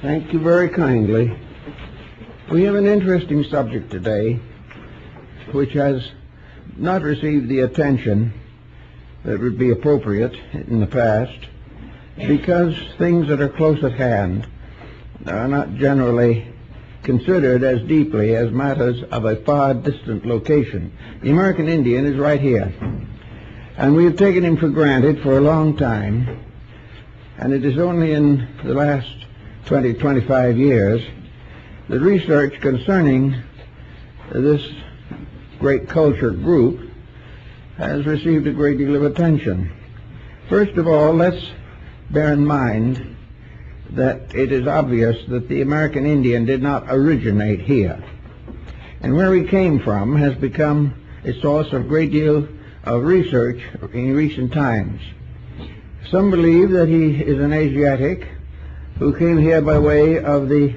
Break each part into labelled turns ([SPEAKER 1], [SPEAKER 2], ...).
[SPEAKER 1] Thank you very kindly. We have an interesting subject today which has not received the attention that would be appropriate in the past because things that are close at hand are not generally considered as deeply as matters of a far distant location. The American Indian is right here, and we have taken him for granted for a long time, and it is only in the last 20, 25 years that research concerning this great culture group has received a great deal of attention. First of all, let's bear in mind that it is obvious that the American Indian did not originate here, and where he came from has become a source of great deal of research in recent times. Some believe that he is an Asiatic who came here by way of the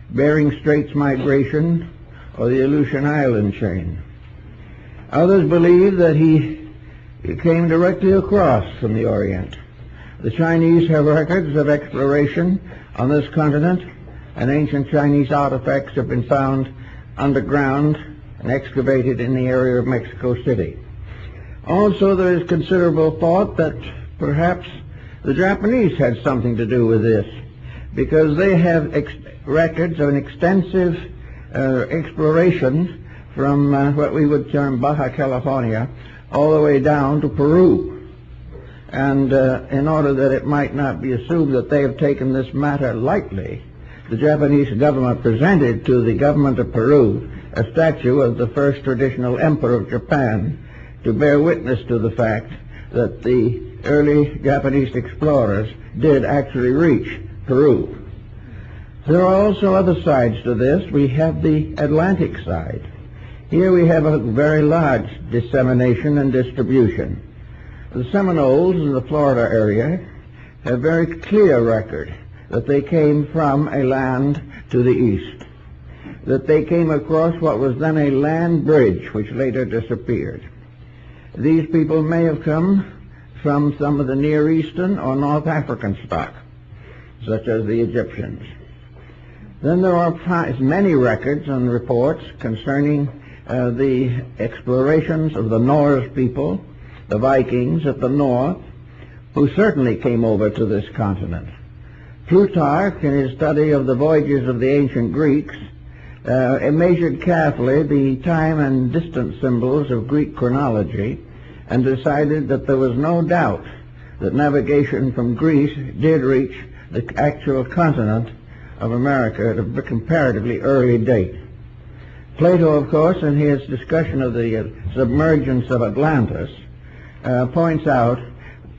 [SPEAKER 1] Bering Straits migration or the Aleutian Island chain. Others believe that he came directly across from the Orient. The Chinese have records of exploration on this continent, and ancient Chinese artifacts have been found underground and excavated in the area of Mexico City. Also, there is considerable thought that perhaps the Japanese had something to do with this, because they have records of an extensive exploration from what we would term Baja California all the way down to Peru. And in order that it might not be assumed that they have taken this matter lightly, the Japanese government presented to the government of Peru a statue of the first traditional emperor of Japan to bear witness to the fact that the early Japanese explorers did actually reach Peru. There are also other sides to this. We have the Atlantic side. Here we have a very large dissemination and distribution. The Seminoles in the Florida area have very clear record that they came from a land to the east, that they came across what was then a land bridge which later disappeared. These people may have come from some of the Near Eastern or North African stock, such as the Egyptians. Then there are many records and reports concerning the explorations of the Norse people, the Vikings at the north, who certainly came over to this continent. Plutarch, in his study of the voyages of the ancient Greeks, measured carefully the time and distance symbols of Greek chronology and decided that there was no doubt that navigation from Greece did reach the actual continent of America at a comparatively early date. Plato, of course, in his discussion of the submergence of Atlantis, points out,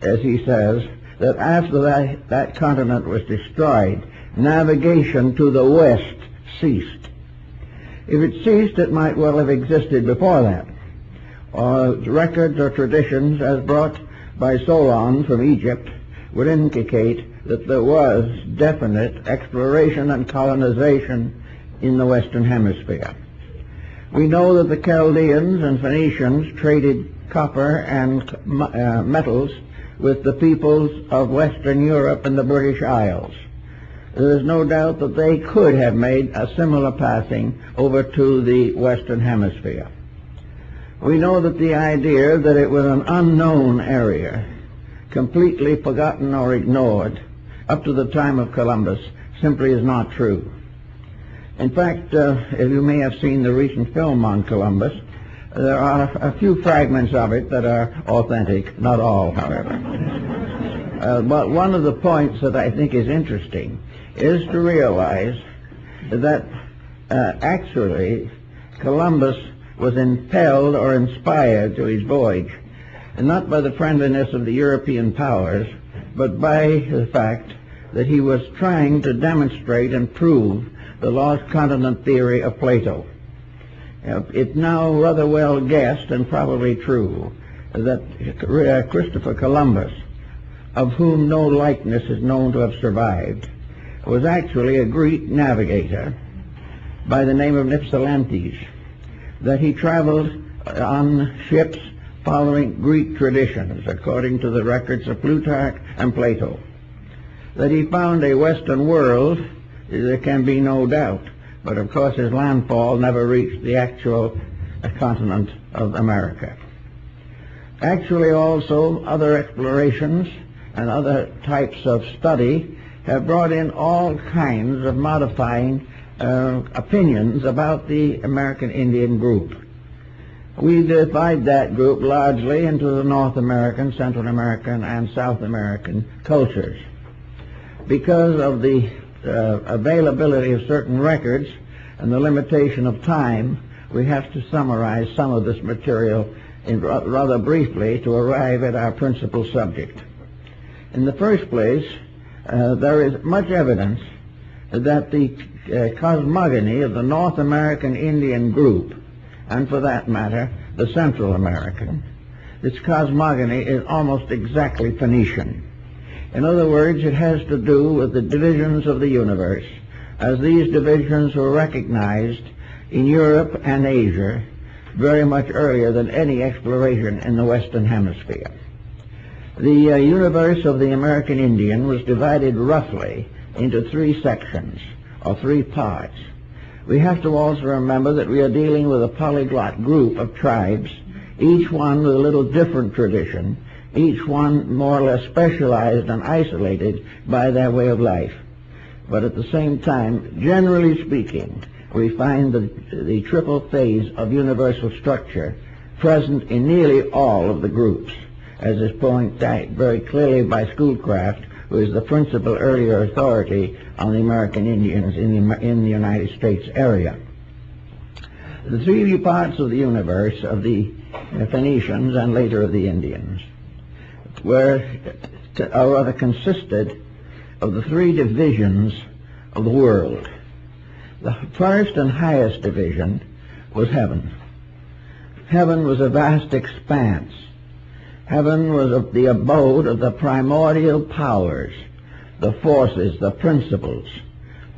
[SPEAKER 1] as he says, that after that continent was destroyed, navigation to the west ceased. If it ceased, it might well have existed before that. Records or traditions as brought by Solon from Egypt would indicate that there was definite exploration and colonization in the Western Hemisphere. We know that the Chaldeans and Phoenicians traded copper and metals with the peoples of Western Europe and the British Isles. There is no doubt that they could have made a similar passing over to the Western Hemisphere. We know that the idea that it was an unknown area, completely forgotten or ignored up to the time of Columbus, simply is not true. In fact, as you may have seen the recent film on Columbus, there are a few fragments of it that are authentic, not all, however. But one of the points that I think is interesting is to realize that actually Columbus was impelled or inspired to his voyage, and not by the friendliness of the European powers, but by the fact that he was trying to demonstrate and prove the lost continent theory of Plato. It's now rather well guessed, and probably true, that Christopher Columbus, of whom no likeness is known to have survived, was actually a Greek navigator by the name of Ypsilantes, that he traveled on ships following Greek traditions, according to the records of Plutarch and Plato, that he found a Western world there can be no doubt. But of course his landfall never reached the actual continent of America. Actually also other explorations and other types of study have brought in all kinds of modifying opinions about the American Indian group. We divide that group largely into the North American, Central American, and South American cultures. Because of the availability of certain records and the limitation of time, we have to summarize some of this material rather briefly to arrive at our principal subject. In the first place, there is much evidence that the cosmogony of the North American Indian group, and for that matter, the Central American, its cosmogony is almost exactly Phoenician. In other words, it has to do with the divisions of the universe, as these divisions were recognized in Europe and Asia very much earlier than any exploration in the Western Hemisphere. The universe of the American Indian was divided roughly into three sections, or three parts. We have to also remember that we are dealing with a polyglot group of tribes, each one with a little different tradition, each one more or less specialized and isolated by their way of life. But at the same time, generally speaking, we find the triple phase of universal structure present in nearly all of the groups, as is pointed out very clearly by Schoolcraft, who is the principal earlier authority on the American Indians in the United States area. The three parts of the universe of the Phoenicians and later of the Indians consisted of the three divisions of the world. The first and highest division was heaven. Heaven was a vast expanse. Heaven was the abode of the primordial powers, the forces, the principles,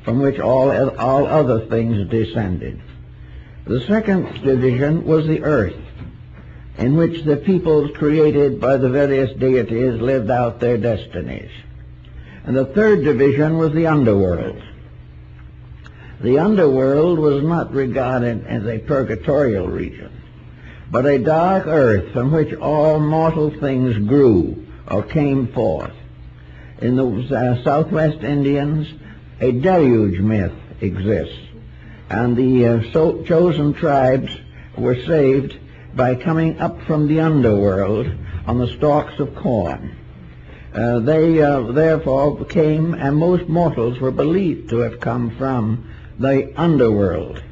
[SPEAKER 1] from which all other things descended. The second division was the earth, in which the peoples created by the various deities lived out their destinies. And the third division was the underworld. The underworld was not regarded as a purgatorial region, but a dark earth from which all mortal things grew or came forth. In the Southwest Indians, a deluge myth exists, and the chosen tribes were saved by coming up from the underworld on the stalks of corn. They therefore came, and most mortals were believed to have come from the underworld.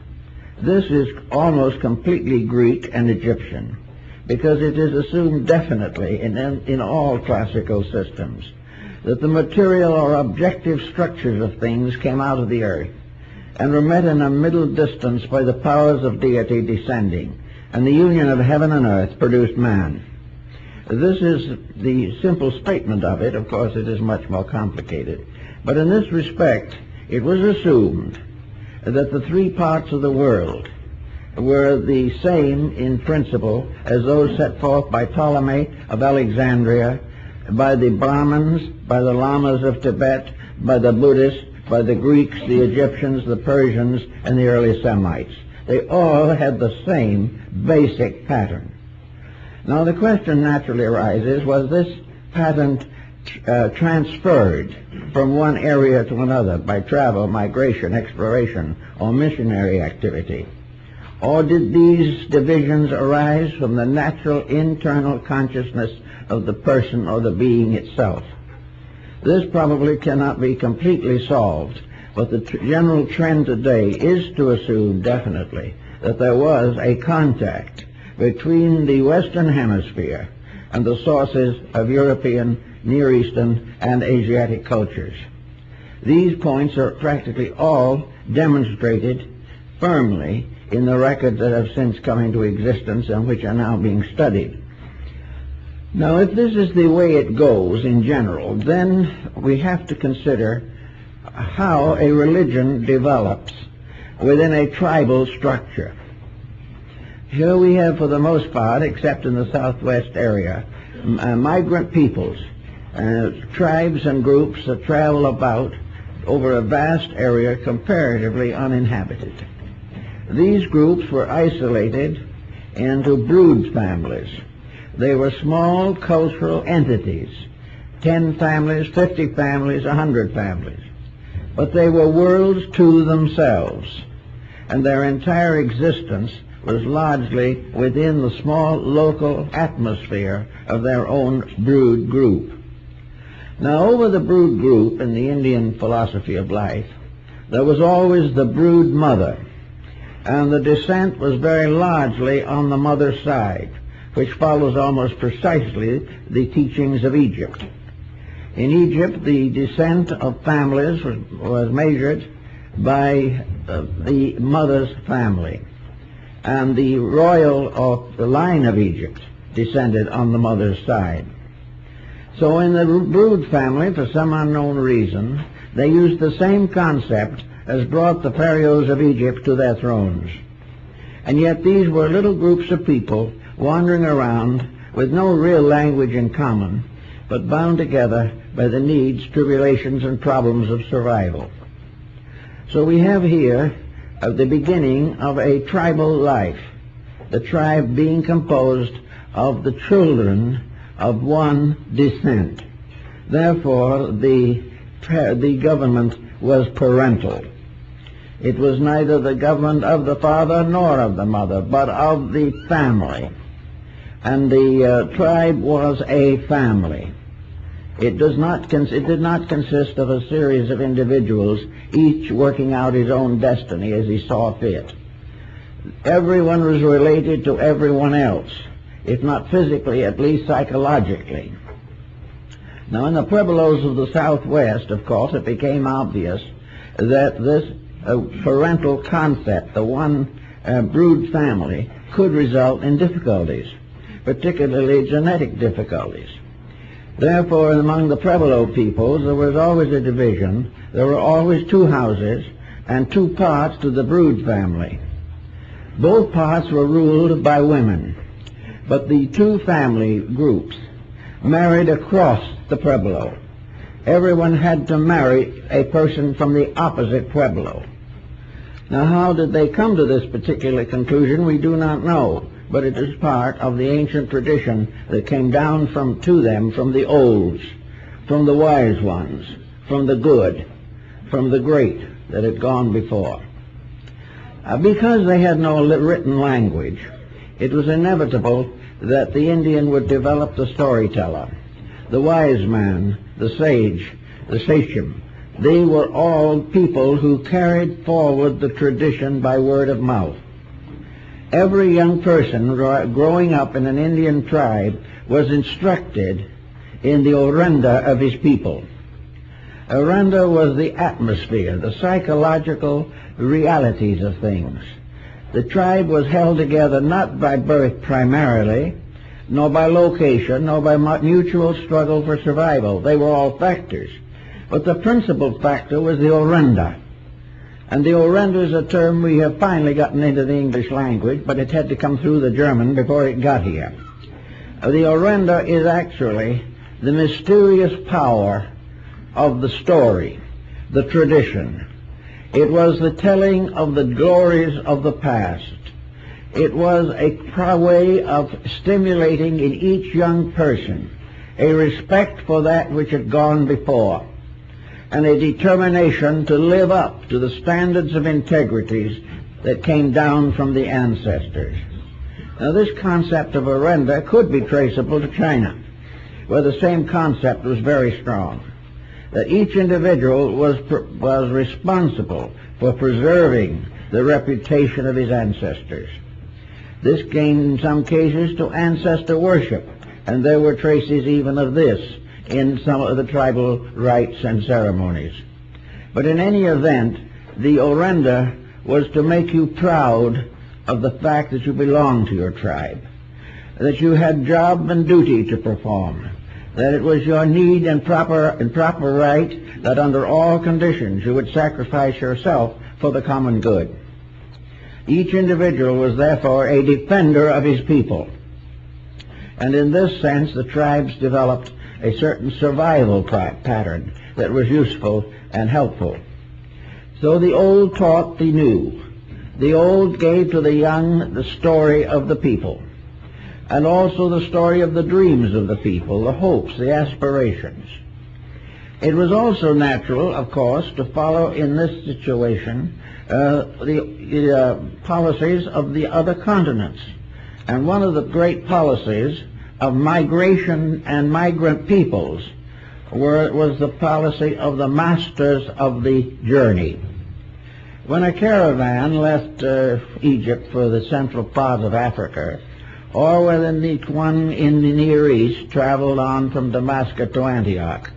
[SPEAKER 1] This is almost completely Greek and Egyptian, because it is assumed definitely in all classical systems that the material or objective structures of things came out of the earth and were met in a middle distance by the powers of deity descending, and the union of heaven and earth produced man. This is the simple statement of it. Of course, it is much more complicated. But in this respect, it was assumed that the three parts of the world were the same in principle as those set forth by Ptolemy of Alexandria, by the Brahmins, by the Lamas of Tibet, by the Buddhists, by the Greeks, the Egyptians, the Persians, and the early Semites. They all had the same basic pattern. Now the question naturally arises, was this pattern transferred from one area to another by travel, migration, exploration, or missionary activity? Or did these divisions arise from the natural internal consciousness of the person or the being itself? This probably cannot be completely solved, but the general trend today is to assume definitely that there was a contact between the Western Hemisphere and the sources of European, Near Eastern, and Asiatic cultures. These points are practically all demonstrated firmly in the records that have since come into existence and which are now being studied. Now, if this is the way it goes in general, then we have to consider how a religion develops within a tribal structure. Here we have, for the most part, except in the Southwest area, migrant peoples, tribes and groups that travel about over a vast area comparatively uninhabited. These groups were isolated into brood families. They were small cultural entities, 10 families, 50 families, 100 families. But they were worlds to themselves, and their entire existence was largely within the small local atmosphere of their own brood group. Now, over the brood group in the Indian philosophy of life, there was always the brood mother, and the descent was very largely on the mother's side, which follows almost precisely the teachings of Egypt. In Egypt, the descent of families was measured by the mother's family, and the royal of the line of Egypt descended on the mother's side. So in the brood family, for some unknown reason, they used the same concept as brought the pharaohs of Egypt to their thrones. And yet these were little groups of people wandering around with no real language in common, but bound together by the needs, tribulations, and problems of survival. So we have here the beginning of a tribal life, the tribe being composed of the children of one descent. Therefore, the government was parental. It was neither the government of the father nor of the mother, but of the family. And the tribe was a family. It did not consist of a series of individuals, each working out his own destiny as he saw fit. Everyone was related to everyone else, if not physically, at least psychologically. Now, in the Pueblos of the Southwest, of course, it became obvious that this parental concept, the one brood family, could result in difficulties, particularly genetic difficulties. Therefore, among the Pueblo peoples, there was always a division. There were always two houses and two parts to the brood family. Both parts were ruled by women, but the two family groups married across the Pueblo. Everyone had to marry a person from the opposite Pueblo. Now, how did they come to this particular conclusion, we do not know, but it is part of the ancient tradition that came down to them from the olds, from the wise ones, from the good, from the great that had gone before. Because they had no written language, it was inevitable that the Indian would develop the storyteller, the wise man, the sage, the sachem. They were all people who carried forward the tradition by word of mouth. Every young person growing up in an Indian tribe was instructed in the orenda of his people. Orenda was the atmosphere, the psychological realities of things. The tribe was held together not by birth primarily, nor by location, nor by mutual struggle for survival. They were all factors. But the principal factor was the orenda. And the orenda is a term we have finally gotten into the English language, but it had to come through the German before it got here. The orenda is actually the mysterious power of the story, the tradition. It was the telling of the glories of the past. It was a way of stimulating in each young person a respect for that which had gone before, and a determination to live up to the standards of integrities that came down from the ancestors. Now, this concept of orenda could be traceable to China, where the same concept was very strong, that each individual was responsible for preserving the reputation of his ancestors. This came in some cases to ancestor worship, and there were traces even of this in some of the tribal rites and ceremonies. But in any event, the orenda was to make you proud of the fact that you belonged to your tribe, that you had job and duty to perform, that it was your need and proper right that under all conditions you would sacrifice yourself for the common good. Each individual was therefore a defender of his people. And in this sense, the tribes developed a certain survival pattern that was useful and helpful. So the old taught the new. The old gave to the young the story of the people, and also the story of the dreams of the people, the hopes, the aspirations. It was also natural, of course, to follow in this situation the policies of the other continents. And one of the great policies of migration and migrant peoples was the policy of the masters of the journey. When a caravan left Egypt for the central part of Africa, or when each one in the Near East traveled on from Damascus to Antioch,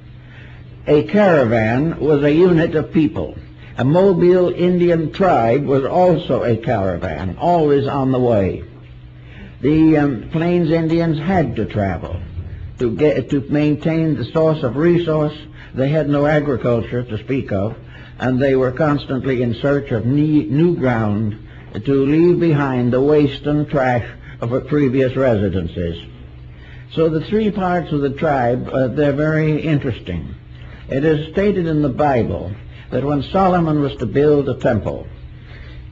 [SPEAKER 1] a caravan was a unit of people. A Mobile Indian tribe was also a caravan, always on the way. The Plains Indians had to travel to maintain the source of resource. They had no agriculture to speak of, and they were constantly in search of new ground to leave behind the waste and trash of previous residences. So the three parts of the tribe, they're very interesting. It is stated in the Bible that when Solomon was to build a temple,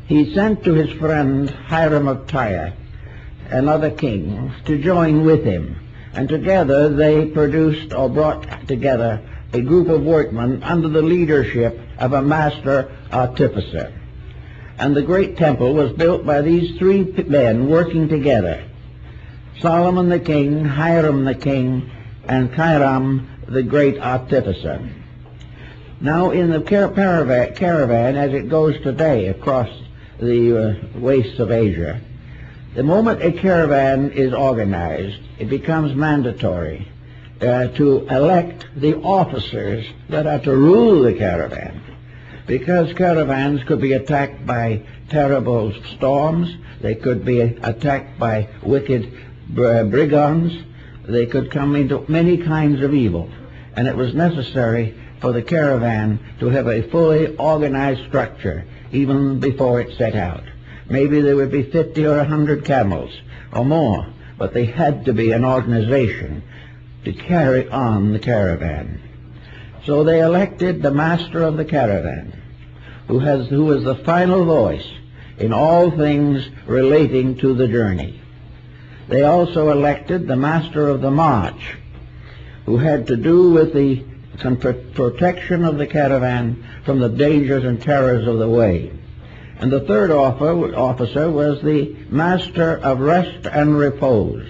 [SPEAKER 1] he sent to his friend Hiram of Tyre, another king, to join with him. And together they produced or brought together a group of workmen under the leadership of a master artificer. And the great temple was built by these three men working together: Solomon the king, Hiram the king, and Hiram the great artificer. Now in the caravan as it goes today across the wastes of Asia, the moment a caravan is organized, it becomes mandatory to elect the officers that are to rule the caravan, because caravans could be attacked by terrible storms, they could be attacked by wicked brigands, they could come into many kinds of evil, and it was necessary for the caravan to have a fully organized structure even before it set out. Maybe there would be 50 or 100 camels or more, but they had to be an organization to carry on the caravan. So they elected the master of the caravan, who was the final voice in all things relating to the journey. They also elected the master of the march, who had to do with the protection of the caravan from the dangers and terrors of the way. And the third officer was the master of rest and repose.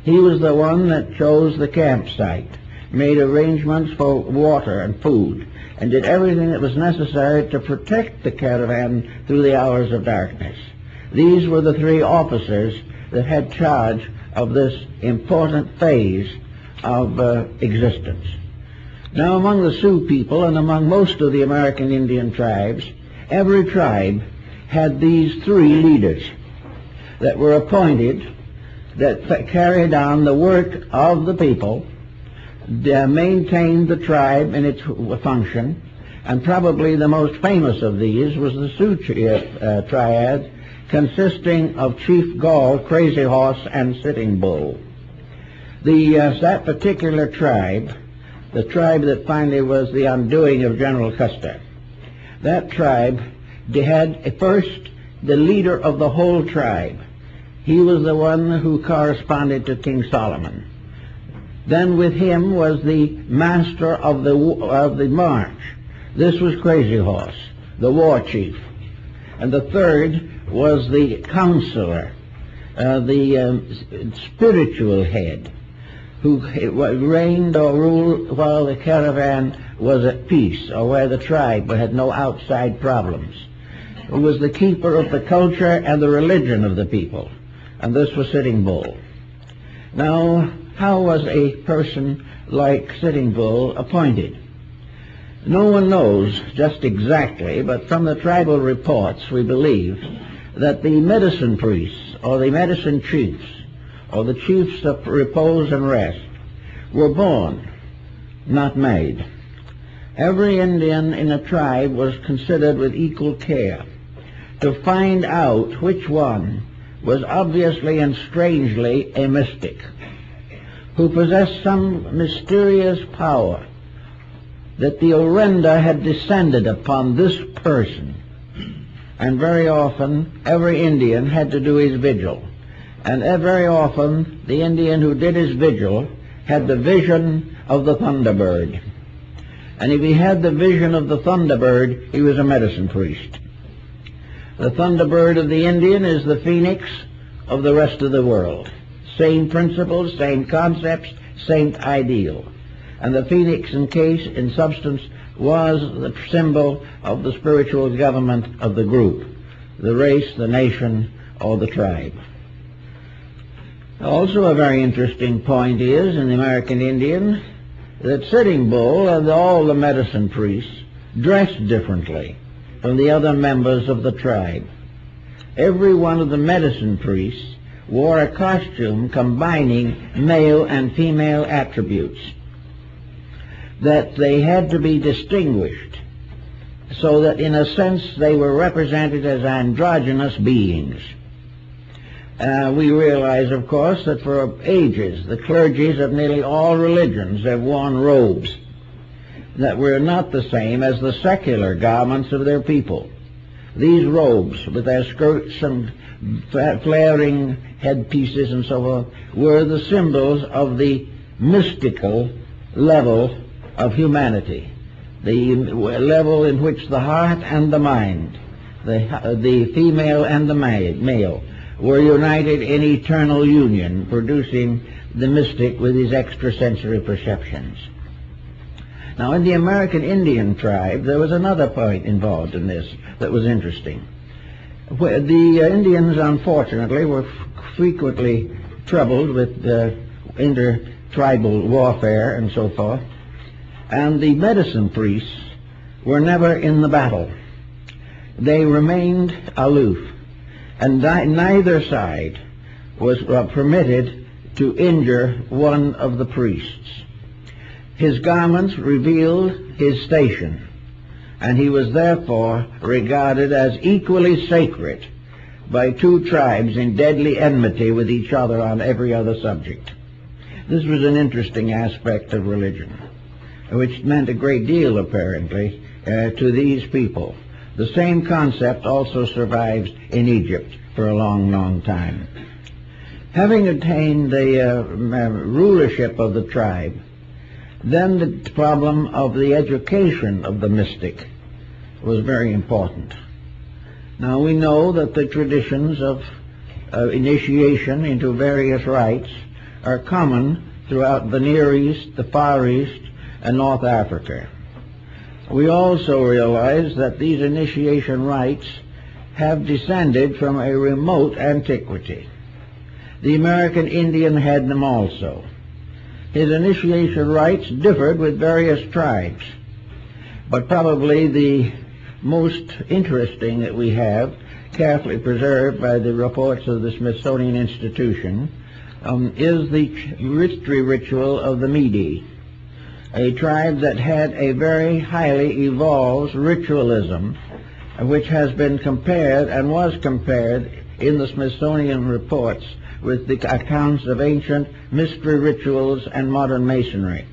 [SPEAKER 1] He was the one that chose the campsite, made arrangements for water and food, and did everything that was necessary to protect the caravan through the hours of darkness. These were the three officers that had charge of this important phase of existence. Now among the Sioux people and among most of the American Indian tribes, every tribe had these three leaders that were appointed, that carried on the work of the people, maintained the tribe in its function, and probably the most famous of these was the Sioux triad, consisting of Chief Gall, Crazy Horse, and Sitting Bull. That particular tribe, the tribe that finally was the undoing of General Custer, that tribe had first the leader of the whole tribe. He was the one who corresponded to King Solomon. Then with him was the master of the march. This was Crazy Horse, the war chief. And the third was the counselor, the spiritual head, who reigned or ruled while the caravan was at peace, or where the tribe had no outside problems, who was the keeper of the culture and the religion of the people. And this was Sitting Bull. Now, how was a person like Sitting Bull appointed? No one knows just exactly, but from the tribal reports we believe that the medicine priests, or the medicine chiefs, or the chiefs of repose and rest, were born, not made. Every Indian in a tribe was considered with equal care to find out which one was obviously and strangely a mystic, who possessed some mysterious power that the Orenda had descended upon this person. And very often, every Indian had to do his vigil. And very often, the Indian who did his vigil had the vision of the Thunderbird. And if he had the vision of the Thunderbird, he was a medicine priest. The Thunderbird of the Indian is the phoenix of the rest of the world. Same principles, same concepts, same ideal. And the phoenix in substance, was the symbol of the spiritual government of the group, the race, the nation, or the tribe. Also a very interesting point is, in the American Indian, that Sitting Bull and all the medicine priests dressed differently from the other members of the tribe. Every one of the medicine priests wore a costume combining male and female attributes, that they had to be distinguished, so that in a sense they were represented as androgynous beings. We realize, of course, that for ages the clergies of nearly all religions have worn robes that were not the same as the secular garments of their people. These robes, with their skirts and flaring headpieces and so forth, were the symbols of the mystical level of humanity, the level in which the heart and the mind, the female and the male, were united in eternal union, producing the mystic with his extrasensory perceptions. Now, in the American Indian tribe, there was another point involved in this that was interesting. The Indians, unfortunately, were frequently troubled with intertribal warfare and so forth, and the medicine priests were never in the battle. They remained aloof, and neither side was permitted to injure one of the priests. His garments revealed his station, and he was therefore regarded as equally sacred by two tribes in deadly enmity with each other on every other subject. This was an interesting aspect of religion, which meant a great deal, apparently, to these people. The same concept also survives in Egypt for a long, long time. Having attained the rulership of the tribe, then the problem of the education of the mystic was very important. Now we know that the traditions of initiation into various rites are common throughout the Near East, the Far East, and North Africa. We also realize that these initiation rites have descended from a remote antiquity. The American Indian had them also. His initiation rites differed with various tribes, but probably the most interesting that we have, carefully preserved by the reports of the Smithsonian Institution, is the mystery ritual of the Mede, a tribe that had a very highly evolved ritualism, which has been compared and was compared in the Smithsonian reports with the accounts of ancient mystery rituals and modern Masonry.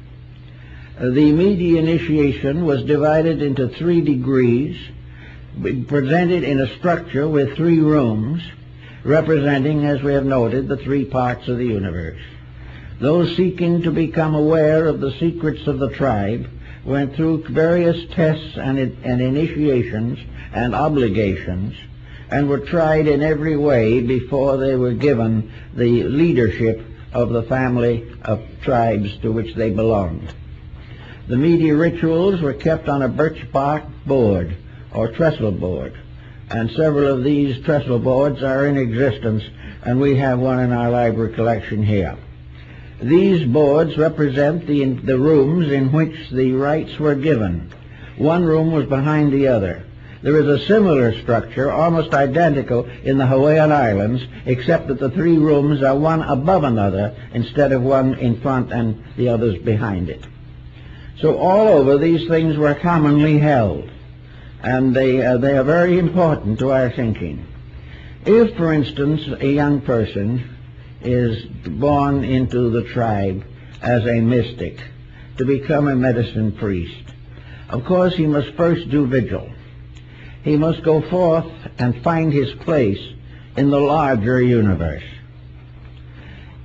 [SPEAKER 1] The Mede initiation was divided into 3 degrees, presented in a structure with 3 rooms, representing, as we have noted, the 3 parts of the universe. Those seeking to become aware of the secrets of the tribe went through various tests and initiations and obligations, and were tried in every way before they were given the leadership of the family of tribes to which they belonged. The Mede rituals were kept on a birch bark board or trestle board, and several of these trestle boards are in existence, and we have one in our library collection here. These boards represent the rooms in which the rites were given. One room was behind the other. There is a similar structure, almost identical, in the Hawaiian Islands, except that the 3 rooms are one above another instead of one in front and the others behind it. So all over, these things were commonly held, and they are very important to our thinking. If, for instance, a young person is born into the tribe as a mystic, to become a medicine priest, Of course, he must first do vigil. He must go forth and find his place in the larger universe.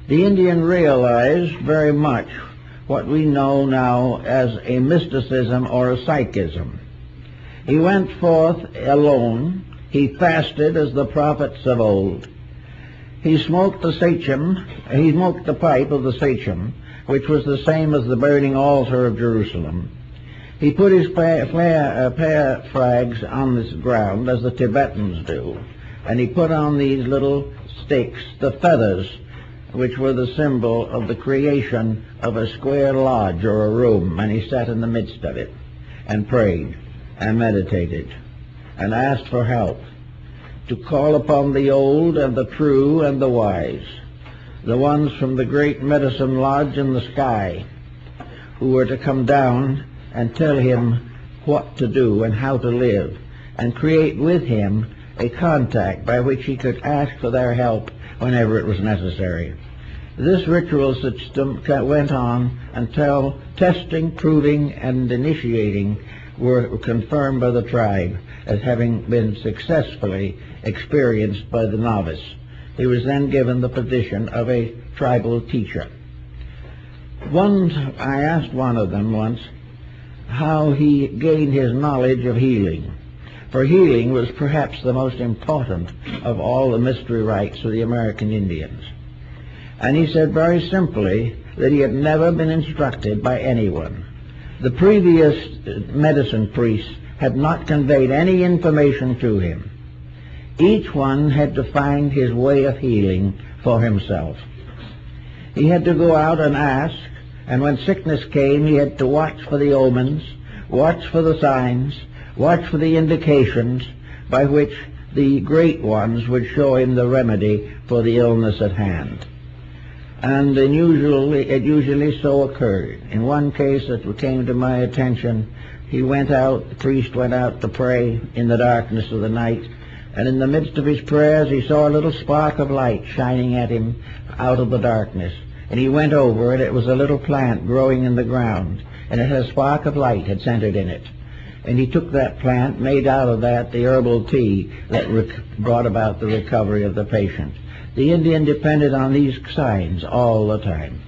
[SPEAKER 1] The Indian realized very much what we know now as a mysticism or a psychism. He went forth alone. He fasted as the prophets of old. He smoked the sachem. He smoked the pipe of the sachem, which was the same as the burning altar of Jerusalem. He put his prayer flags on this ground, as the Tibetans do, and he put on these little sticks the feathers, which were the symbol of the creation of a square lodge or a room, and he sat in the midst of it and prayed and meditated and asked for help, to call upon the old and the true and the wise, the ones from the great medicine lodge in the sky, who were to come down and tell him what to do and how to live, and create with him a contact by which he could ask for their help whenever it was necessary. This ritual system went on until testing, proving, and initiating were confirmed by the tribe as having been successfully experienced by the novice. He was then given the position of a tribal teacher. I asked one of them once how he gained his knowledge of healing, for healing was perhaps the most important of all the mystery rites of the American Indians. And he said very simply that he had never been instructed by anyone. The previous medicine priests had not conveyed any information to him. Each one had to find his way of healing for himself. He had to go out and ask, and when sickness came, he had to watch for the omens, watch for the signs, watch for the indications by which the great ones would show him the remedy for the illness at hand. And it usually so occurred. In one case that came to my attention, the priest went out to pray in the darkness of the night, and in the midst of his prayers he saw a little spark of light shining at him out of the darkness. And he went over it. It was a little plant growing in the ground, and it had a spark of light had centered in it. And he took that plant, made out of that the herbal tea that brought about the recovery of the patient. The Indian depended on these signs all the time.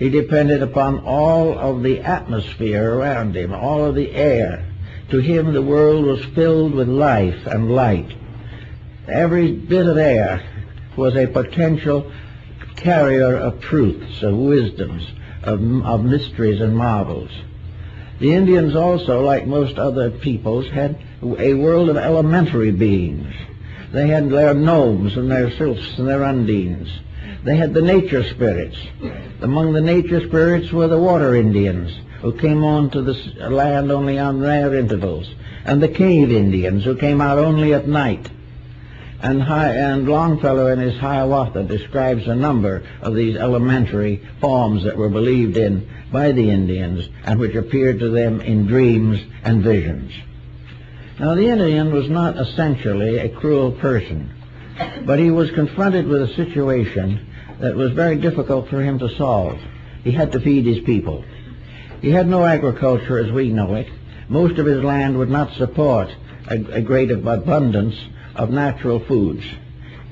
[SPEAKER 1] He depended upon all of the atmosphere around him, all of the air. To him the world was filled with life and light. Every bit of air was a potential carrier of truths, of wisdoms, of mysteries and marvels. The Indians also, like most other peoples, had a world of elementary beings. They had their gnomes and their sylphs and their undines. They had the nature spirits. Among the nature spirits were the water Indians, who came on to the land only on rare intervals, and the cave Indians, who came out only at night. And Longfellow in his Hiawatha describes a number of these elementary forms that were believed in by the Indians and which appeared to them in dreams and visions. Now, the Indian was not essentially a cruel person, but he was confronted with a situation that was very difficult for him to solve. He had to feed his people. He had no agriculture as we know it. Most of his land would not support a great abundance of natural foods.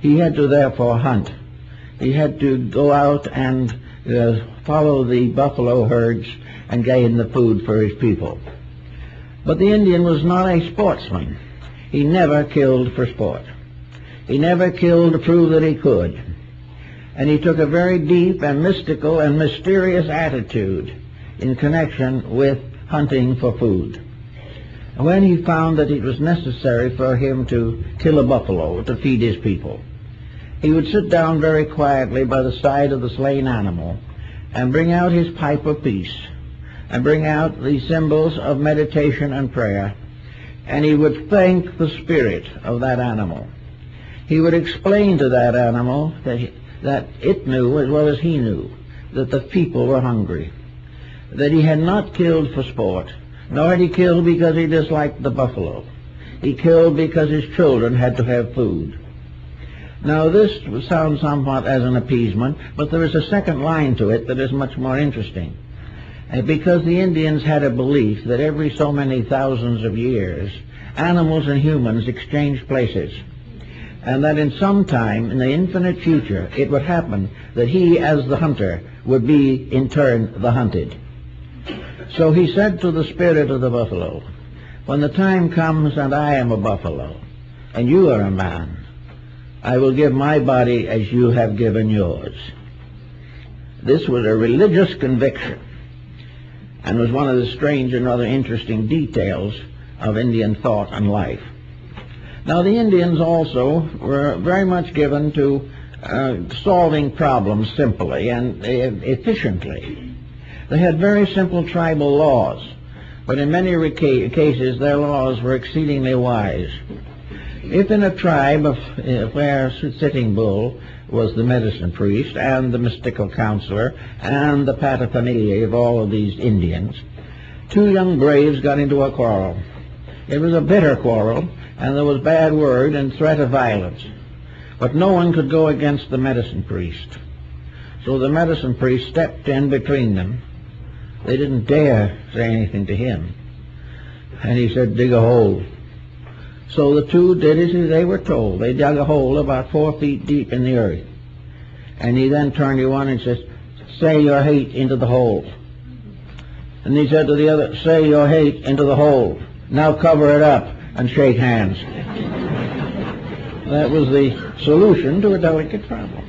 [SPEAKER 1] He had to therefore hunt. He had to go out and follow the buffalo herds and gain the food for his people. But the Indian was not a sportsman. He never killed for sport. He never killed to prove that he could. And he took a very deep and mystical and mysterious attitude in connection with hunting for food. When he found that it was necessary for him to kill a buffalo to feed his people, he would sit down very quietly by the side of the slain animal and bring out his pipe of peace and bring out the symbols of meditation and prayer, and he would thank the spirit of that animal. He would explain to that animal that it knew as well as he knew that the people were hungry, that he had not killed for sport, nor had he killed because he disliked the buffalo. He killed because his children had to have food. Now, this sounds somewhat as an appeasement, but there is a second line to it that is much more interesting. because the Indians had a belief that every so many thousands of years, animals and humans exchanged places, and that in some time in the infinite future it would happen that he, as the hunter, would be in turn the hunted. So he said to the spirit of the buffalo, when the time comes and I am a buffalo and you are a man, I will give my body as you have given yours. This was a religious conviction and was one of the strange and rather interesting details of Indian thought and life. Now, the Indians also were very much given to solving problems simply and efficiently. They had very simple tribal laws, but in many cases their laws were exceedingly wise. If in a tribe where Sitting Bull was the medicine priest and the mystical counselor and the paterfamilias of all of these Indians, two young braves got into a quarrel. It was a bitter quarrel, and there was bad word and threat of violence. But no one could go against the medicine priest. So the medicine priest stepped in between them. They didn't dare say anything to him. And he said, dig a hole. So the two did as they were told. They dug a hole about 4 feet deep in the earth. And he then turned to one and says, say your hate into the hole. And he said to the other, say your hate into the hole. Now cover it up and shake hands. That was the solution to a delicate problem.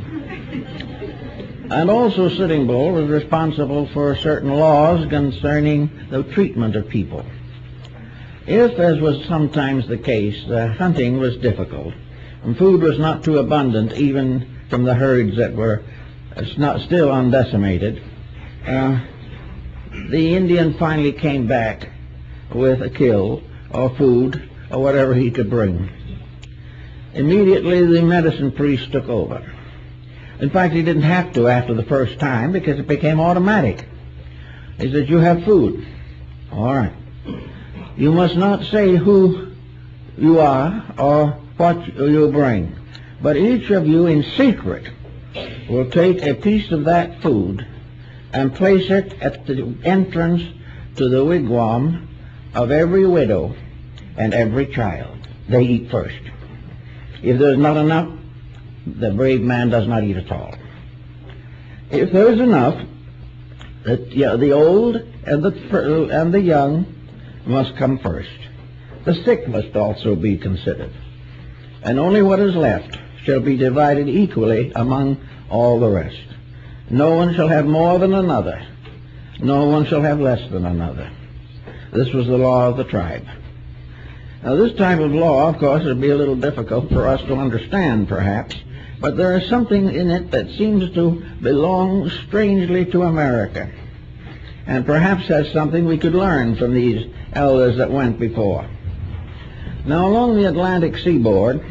[SPEAKER 1] And also Sitting Bull was responsible for certain laws concerning the treatment of people. If, as was sometimes the case, hunting was difficult, and food was not too abundant even from the herds that were still undecimated, the Indian finally came back with a kill or food or whatever he could bring. Immediately the medicine priest took over. In fact, he didn't have to after the first time because it became automatic. He said, you have food. All right. You must not say who you are or what you bring, but each of you in secret will take a piece of that food and place it at the entrance to the wigwam of every widow and every child. They eat first. If there's not enough, the brave man does not eat at all. If there is enough, the old and the young must come first. The sick must also be considered. And only what is left shall be divided equally among all the rest. No one shall have more than another. No one shall have less than another. This was the law of the tribe. Now, this type of law, of course, would be a little difficult for us to understand, perhaps, but there is something in it that seems to belong strangely to America, and perhaps has something we could learn from these elders that went before. Now, along the Atlantic seaboard,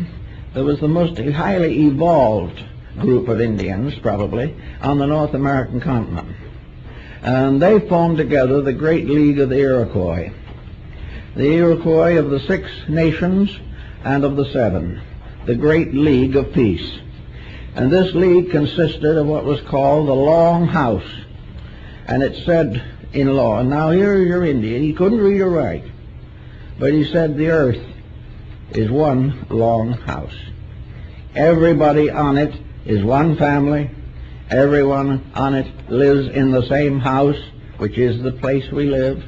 [SPEAKER 1] there was the most highly evolved group of Indians, probably, on the North American continent. And they formed together the Great League of the Iroquois. The Iroquois of the 6 nations and of the 7, the Great League of Peace. And this league consisted of what was called the Long House. And it said in law, now here you're Indian, he couldn't read or write, but he said the earth is one long house. Everybody on it is one family. Everyone on it lives in the same house, which is the place we live,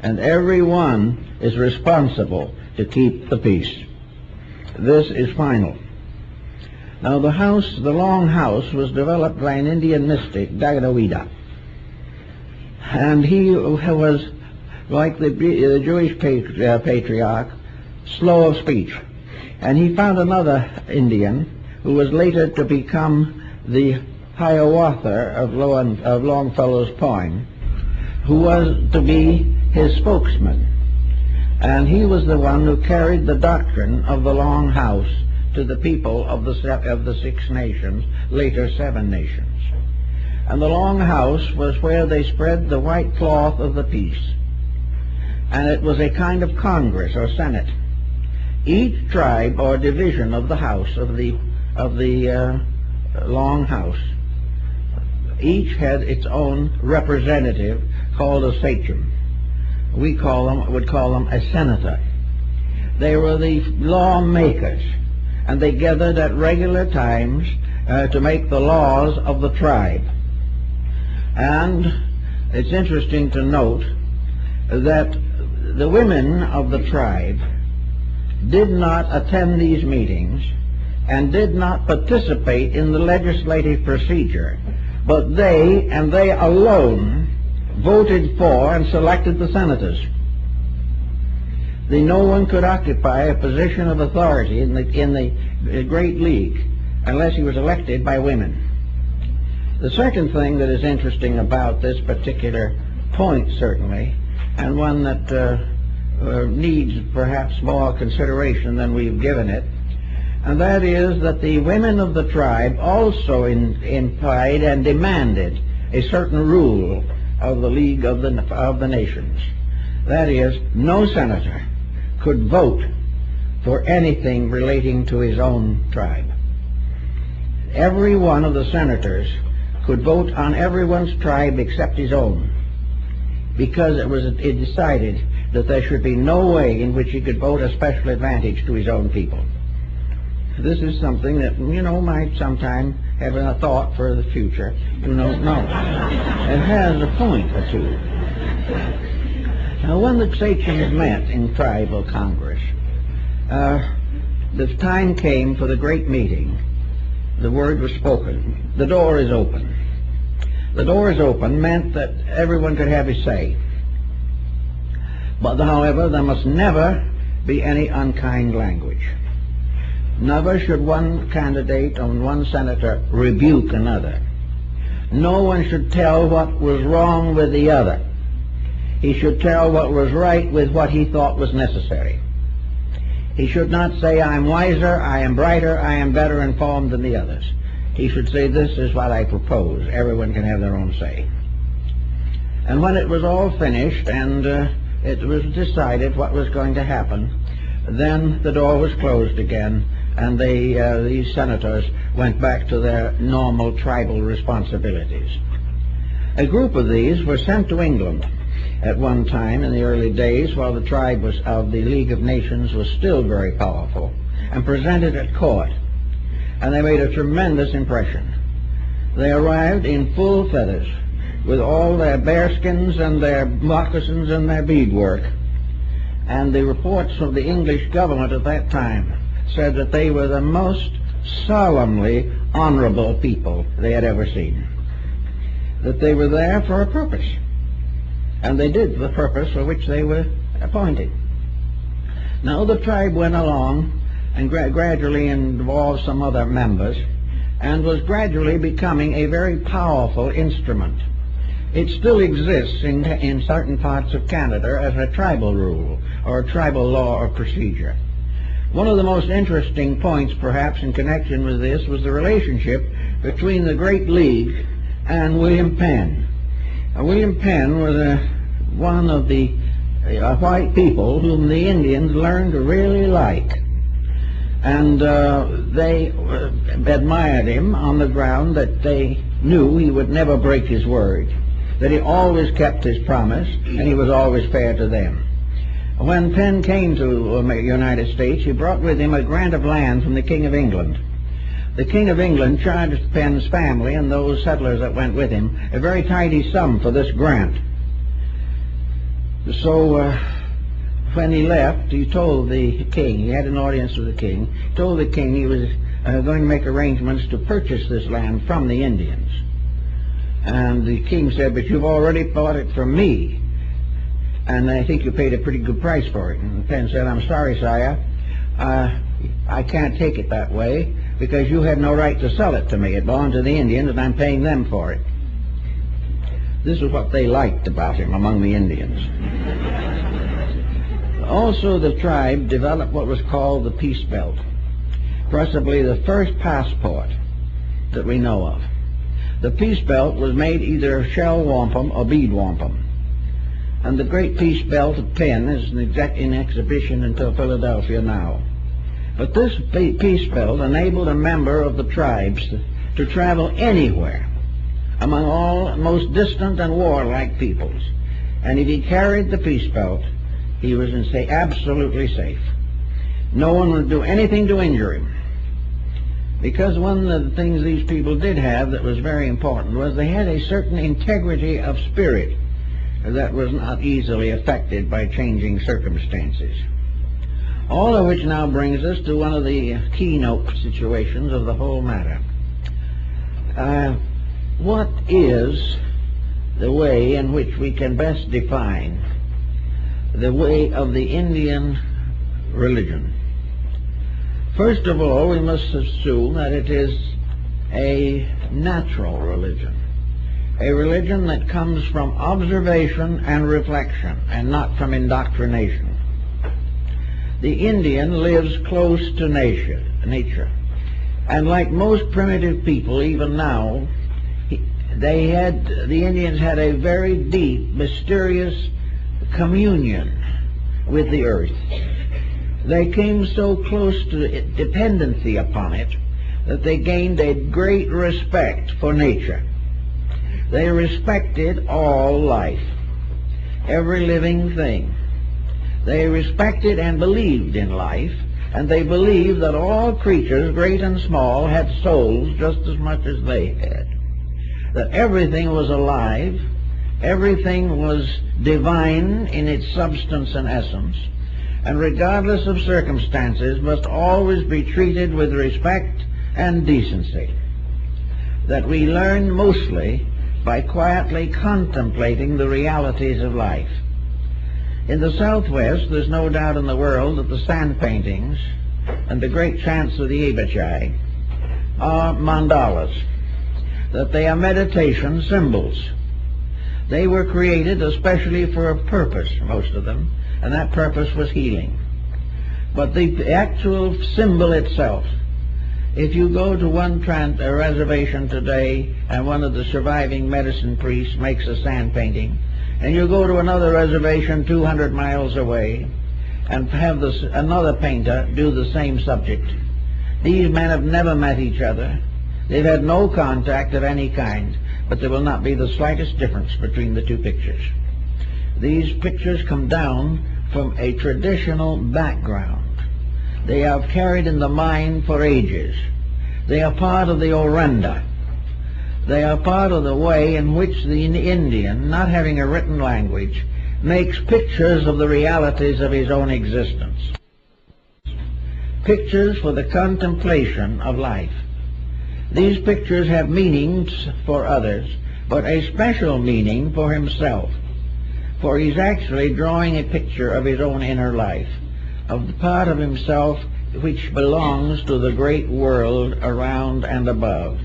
[SPEAKER 1] and everyone is responsible to keep the peace. This is final. Now the long house was developed by an Indian mystic, Dagdawida. And he was, like the Jewish patriarch, slow of speech. And he found another Indian who was later to become the Hiawatha of Longfellow's poem, who was to be his spokesman. And he was the one who carried the doctrine of the Long House to the people of the 6 nations, later 7 nations. And the Long House was where they spread the white cloth of the peace. And it was a kind of Congress or Senate. Each tribe or division of the house, of the Long House, each had its own representative called a sachem. We would call them a senator. They were the lawmakers, and they gathered at regular times to make the laws of the tribe. And it's interesting to note that the women of the tribe did not attend these meetings and did not participate in the legislative procedure, but they, and they alone, voted for and selected the senators. No one could occupy a position of authority in the Great League unless he was elected by women. The second thing that is interesting about this particular point, certainly, and one that needs perhaps more consideration than we've given it, and that is that the women of the tribe also implied and demanded a certain rule of the League of the Nations. That is, no senator could vote for anything relating to his own tribe. Every one of the senators could vote on everyone's tribe except his own, because it decided that there should be no way in which he could vote a special advantage to his own people. This is something that, might sometime have a thought for the future. You don't know. It has a point or two. Now, when the sachems met in tribal congress, the time came for the great meeting. The word was spoken. The door is open. The door is open meant that everyone could have his say. But, however, there must never be any unkind language. Never should one candidate or one senator rebuke another. No one should tell what was wrong with the other. He should tell what was right with what he thought was necessary. He should not say, I'm wiser, I am brighter, I am better informed than the others. He should say, this is what I propose. Everyone can have their own say. And when it was all finished and it was decided what was going to happen, then the door was closed again, and these senators went back to their normal tribal responsibilities. A group of these were sent to England at one time in the early days, while the tribe of the League of Nations was still very powerful, and presented at court, and they made a tremendous impression. They arrived in full feathers, with all their bearskins and their moccasins and their beadwork, and the reports of the English government at that time said that they were the most solemnly honorable people they had ever seen, that they were there for a purpose, and they did the purpose for which they were appointed. Now the tribe went along and gradually involved some other members, and was gradually becoming a very powerful instrument. It still exists in certain parts of Canada as a tribal rule or a tribal law or procedure. One of the most interesting points, perhaps, in connection with this was the relationship between the Great League and William Penn. William Penn was one of the white people whom the Indians learned to really like. And they admired him on the ground that they knew he would never break his word, that he always kept his promise, and he was always fair to them. When Penn came to the United States, he brought with him a grant of land from the King of England. The King of England charged Penn's family and those settlers that went with him a very tidy sum for this grant. So when he left, he told the king, he had an audience with the king, told the king he was going to make arrangements to purchase this land from the Indians. And the king said, but you've already bought it from me, and I think you paid a pretty good price for it. And Penn said, I'm sorry, sire, I can't take it that way, because you had no right to sell it to me. It belonged to the Indians, and I'm paying them for it. This is what they liked about him among the Indians. Also, the tribe developed what was called the Peace Belt, possibly the first passport that we know of. The Peace Belt was made either of shell wampum or bead wampum. And the great Peace Belt of Penn is in exhibition until Philadelphia now. But this Peace Belt enabled a member of the tribes to travel anywhere among all most distant and warlike peoples And if he carried the peace belt, he was absolutely safe. No one would do anything to injure him. Because one of the things these people did have that was very important was they had a certain integrity of spirit that was not easily affected by changing circumstances. All of which now brings us to one of the keynote situations of the whole matter. What is the way in which we can best define the way of the Indian religion? First of all, we must assume that it is a natural religion, a religion that comes from observation and reflection and not from indoctrination. The Indian lives close to nature, and like most primitive people, even now, the Indians had a very deep, mysterious communion with the earth. They came so close to dependency upon it that they gained a great respect for nature. They respected all life, every living thing. They respected and believed in life, and they believed that all creatures, great and small, had souls just as much as they had. That everything was alive, everything was divine in its substance and essence, and regardless of circumstances must always be treated with respect and decency. That we learn mostly by quietly contemplating the realities of life. In the Southwest, there's no doubt in the world that the sand paintings and the great chants of the Abachai are mandalas, that they are meditation symbols. They were created especially for a purpose, most of them, and that purpose was healing. But the actual symbol itself, if you go to one reservation today and one of the surviving medicine priests makes a sand painting, and you go to another reservation 200 miles away and have another painter do the same subject, these men have never met each other. They've had no contact of any kind, but there will not be the slightest difference between the two pictures. These pictures come down from a traditional background. They are carried in the mind for ages. They are part of the orenda. They are part of the way in which the Indian, not having a written language, makes pictures of the realities of his own existence. Pictures for the contemplation of life. These pictures have meanings for others, but a special meaning for himself. For he's actually drawing a picture of his own inner life, of the part of himself which belongs to the great world around and above.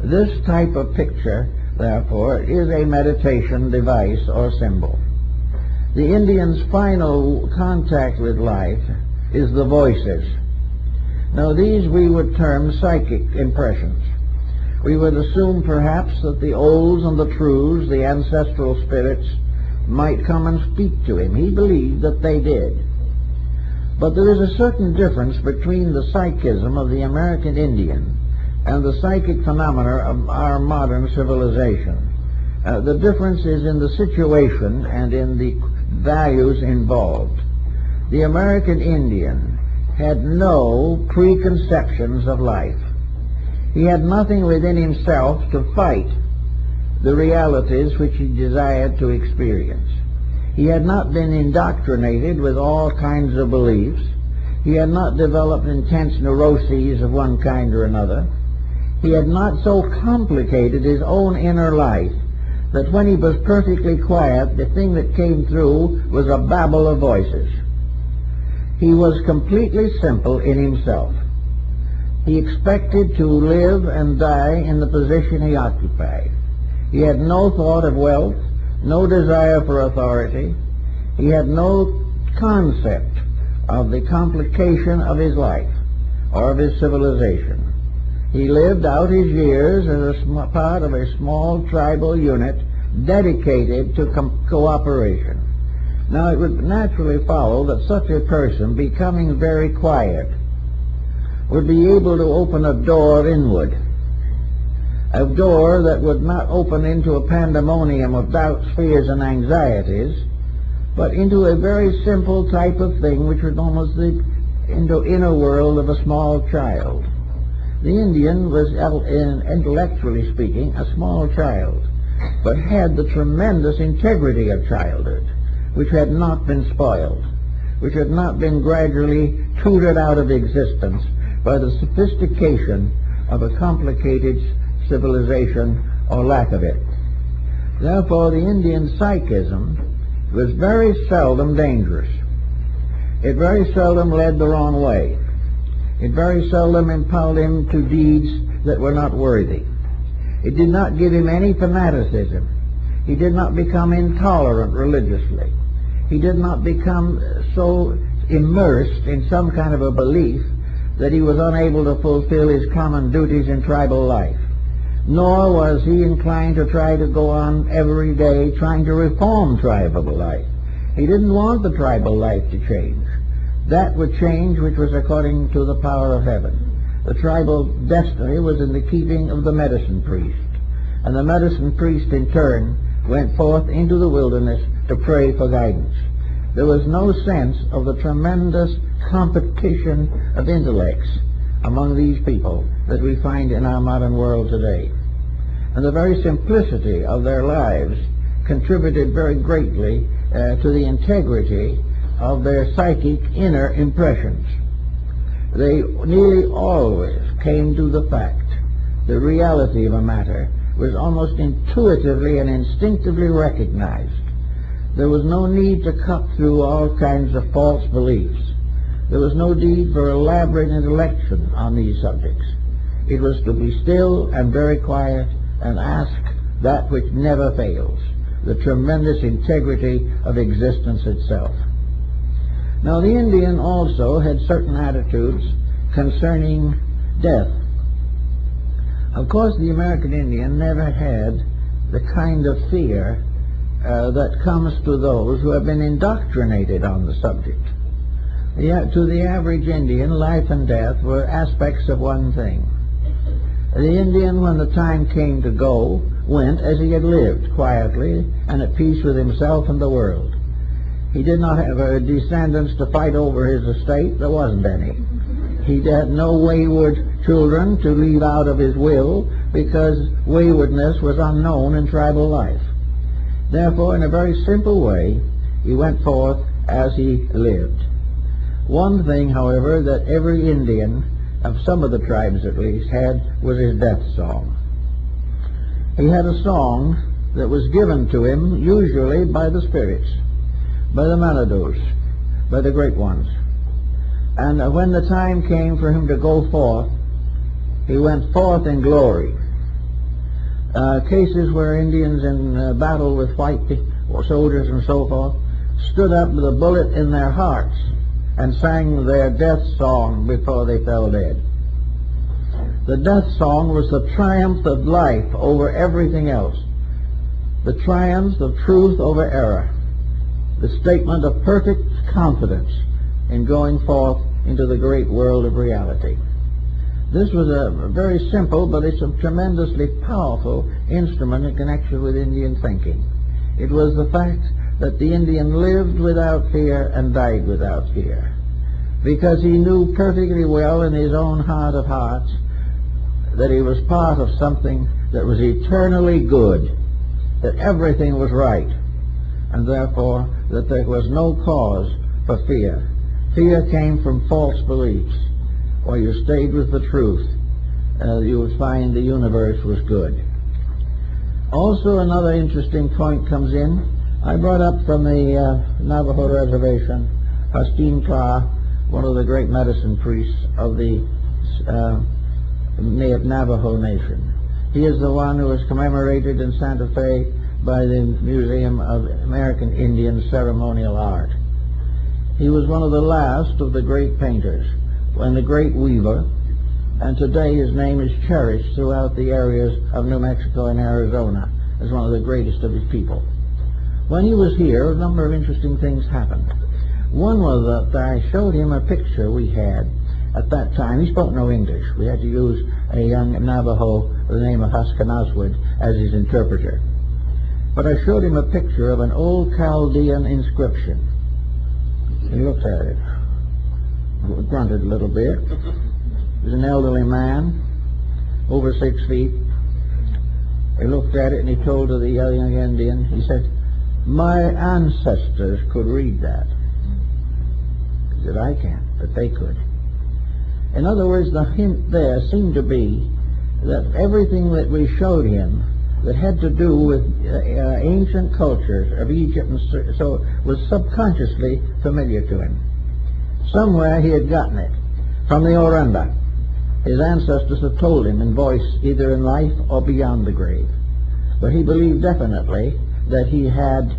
[SPEAKER 1] This type of picture, therefore, is a meditation device or symbol. The Indian's final contact with life is the voices. Now these we would term psychic impressions. We would assume perhaps that the olds and the trues, the ancestral spirits, might come and speak to him. He believed that they did. But there is a certain difference between the psychism of the American Indian and the psychic phenomena of our modern civilization. The difference is in the situation and in the values involved. The American Indian had no preconceptions of life. He had nothing within himself to fight the realities which he desired to experience. He had not been indoctrinated with all kinds of beliefs. He had not developed intense neuroses of one kind or another. He had not so complicated his own inner life that when he was perfectly quiet, the thing that came through was a babble of voices. He was completely simple in himself. He expected to live and die in the position he occupied. He had no thought of wealth, no desire for authority. He had no concept of the complication of his life or of his civilization. He lived out his years as a part of a small tribal unit dedicated to cooperation. Now, it would naturally follow that such a person, becoming very quiet, would be able to open a door inward a door that would not open into a pandemonium of doubts, fears, and anxieties, but into a very simple type of thing which was almost the inner world of a small child. The Indian was, intellectually speaking, a small child, but had the tremendous integrity of childhood, which had not been spoiled, which had not been gradually tutored out of existence by the sophistication of a complicated civilization or lack of it. Therefore, the Indian psychism was very seldom dangerous. It very seldom led the wrong way. It very seldom impelled him to deeds that were not worthy. It did not give him any fanaticism. He did not become intolerant religiously. He did not become so immersed in some kind of a belief that he was unable to fulfill his common duties in tribal life. Nor was he inclined to try to go on every day trying to reform tribal life. He didn't want the tribal life to change. That would change which was according to the power of heaven. The tribal destiny was in the keeping of the medicine priest. And the medicine priest in turn went forth into the wilderness to pray for guidance. There was no sense of the tremendous competition of intellects among these people that we find in our modern world today. And the very simplicity of their lives contributed very greatly to the integrity of their psychic inner impressions. They nearly always came to the fact, the reality of a matter was almost intuitively and instinctively recognized. There was no need to cut through all kinds of false beliefs. There was no need for elaborate intellection on these subjects. It was to be still and very quiet and ask that which never fails, the tremendous integrity of existence itself. Now, the Indian also had certain attitudes concerning death. Of course, the American Indian never had the kind of fear that comes to those who have been indoctrinated on the subject. To the average Indian, life and death were aspects of one thing. The Indian, when the time came to go, went as he had lived, quietly and at peace with himself and the world. He did not have descendants to fight over his estate. There wasn't any. He had no wayward children to leave out of his will, because waywardness was unknown in tribal life. Therefore, in a very simple way, he went forth as he lived. One thing, however, that every Indian, of some of the tribes at least, had was his death song. He had a song that was given to him usually by the spirits, by the Manados, by the great ones. And when the time came for him to go forth, he went forth in glory. Cases where Indians in battle with white soldiers and so forth stood up with a bullet in their hearts and sang their death song before they fell dead. The death song was the triumph of life over everything else, the triumph of truth over error, the statement of perfect confidence in going forth into the great world of reality. This was a very simple, but it's a tremendously powerful instrument in connection with Indian thinking. It was the fact that the Indian lived without fear and died without fear, because he knew perfectly well in his own heart of hearts that he was part of something that was eternally good, that everything was right, and therefore that there was no cause for fear. Fear came from false beliefs. While you stayed with the truth, you would find the universe was good. Also, another interesting point comes in. I brought up from the Navajo reservation Hastine Kla, one of the great medicine priests of the Navajo Nation. He is the one who was commemorated in Santa Fe by the Museum of American Indian Ceremonial Art. He was one of the last of the great painters and the great weaver, and today his name is cherished throughout the areas of New Mexico and Arizona as one of the greatest of his people. When he was here, a number of interesting things happened. One was that I showed him a picture we had at that time, he spoke no English. We had to use a young Navajo by the name of Huskanaswood as his interpreter. But I showed him a picture of an old Chaldean inscription. He looked at it, grunted a little bit. He was an elderly man, over 6 feet. He looked at it and he told to the young Indian, he said, "My ancestors could read that." He said, "I can't, but they could." In other words, the hint there seemed to be that everything that we showed him that had to do with ancient cultures of Egypt and so was subconsciously familiar to him. Somewhere he had gotten it from the Oranda. His ancestors had told him in voice, either in life or beyond the grave. But he believed definitely that he had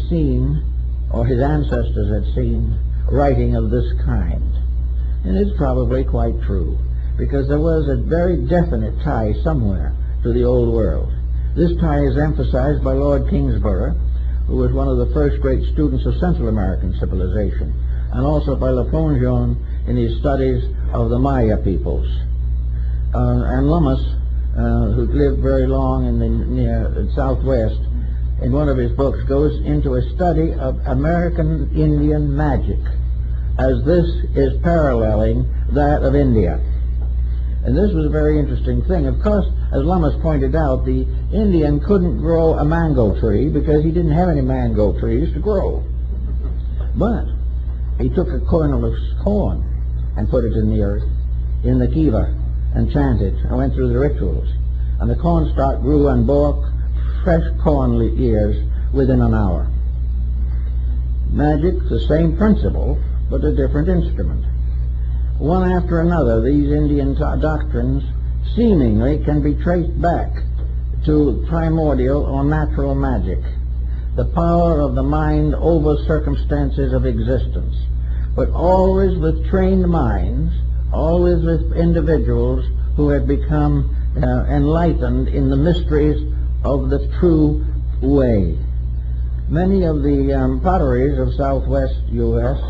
[SPEAKER 1] seen, or his ancestors had seen, writing of this kind. And it's probably quite true, because there was a very definite tie somewhere to the old world. This tie is emphasized by Lord Kingsborough, who was one of the first great students of Central American civilization, and also by Le Plongeon in his studies of the Maya peoples. And Lummus, who lived very long in the near Southwest, in one of his books goes into a study of American Indian magic, as this is paralleling that of India. And this was a very interesting thing. Of course, as Lummus pointed out, the Indian couldn't grow a mango tree because he didn't have any mango trees to grow. But he took a kernel of corn and put it in the earth, in the kiva, and chanted, and went through the rituals. And the cornstalk grew and bore fresh corn ears within an hour. Magic, the same principle, but a different instrument. One after another, these Indian doctrines seemingly can be traced back to primordial or natural magic, the power of the mind over circumstances of existence, but always with trained minds, always with individuals who had become enlightened in the mysteries of the true way. Many of the potteries of southwest U.S.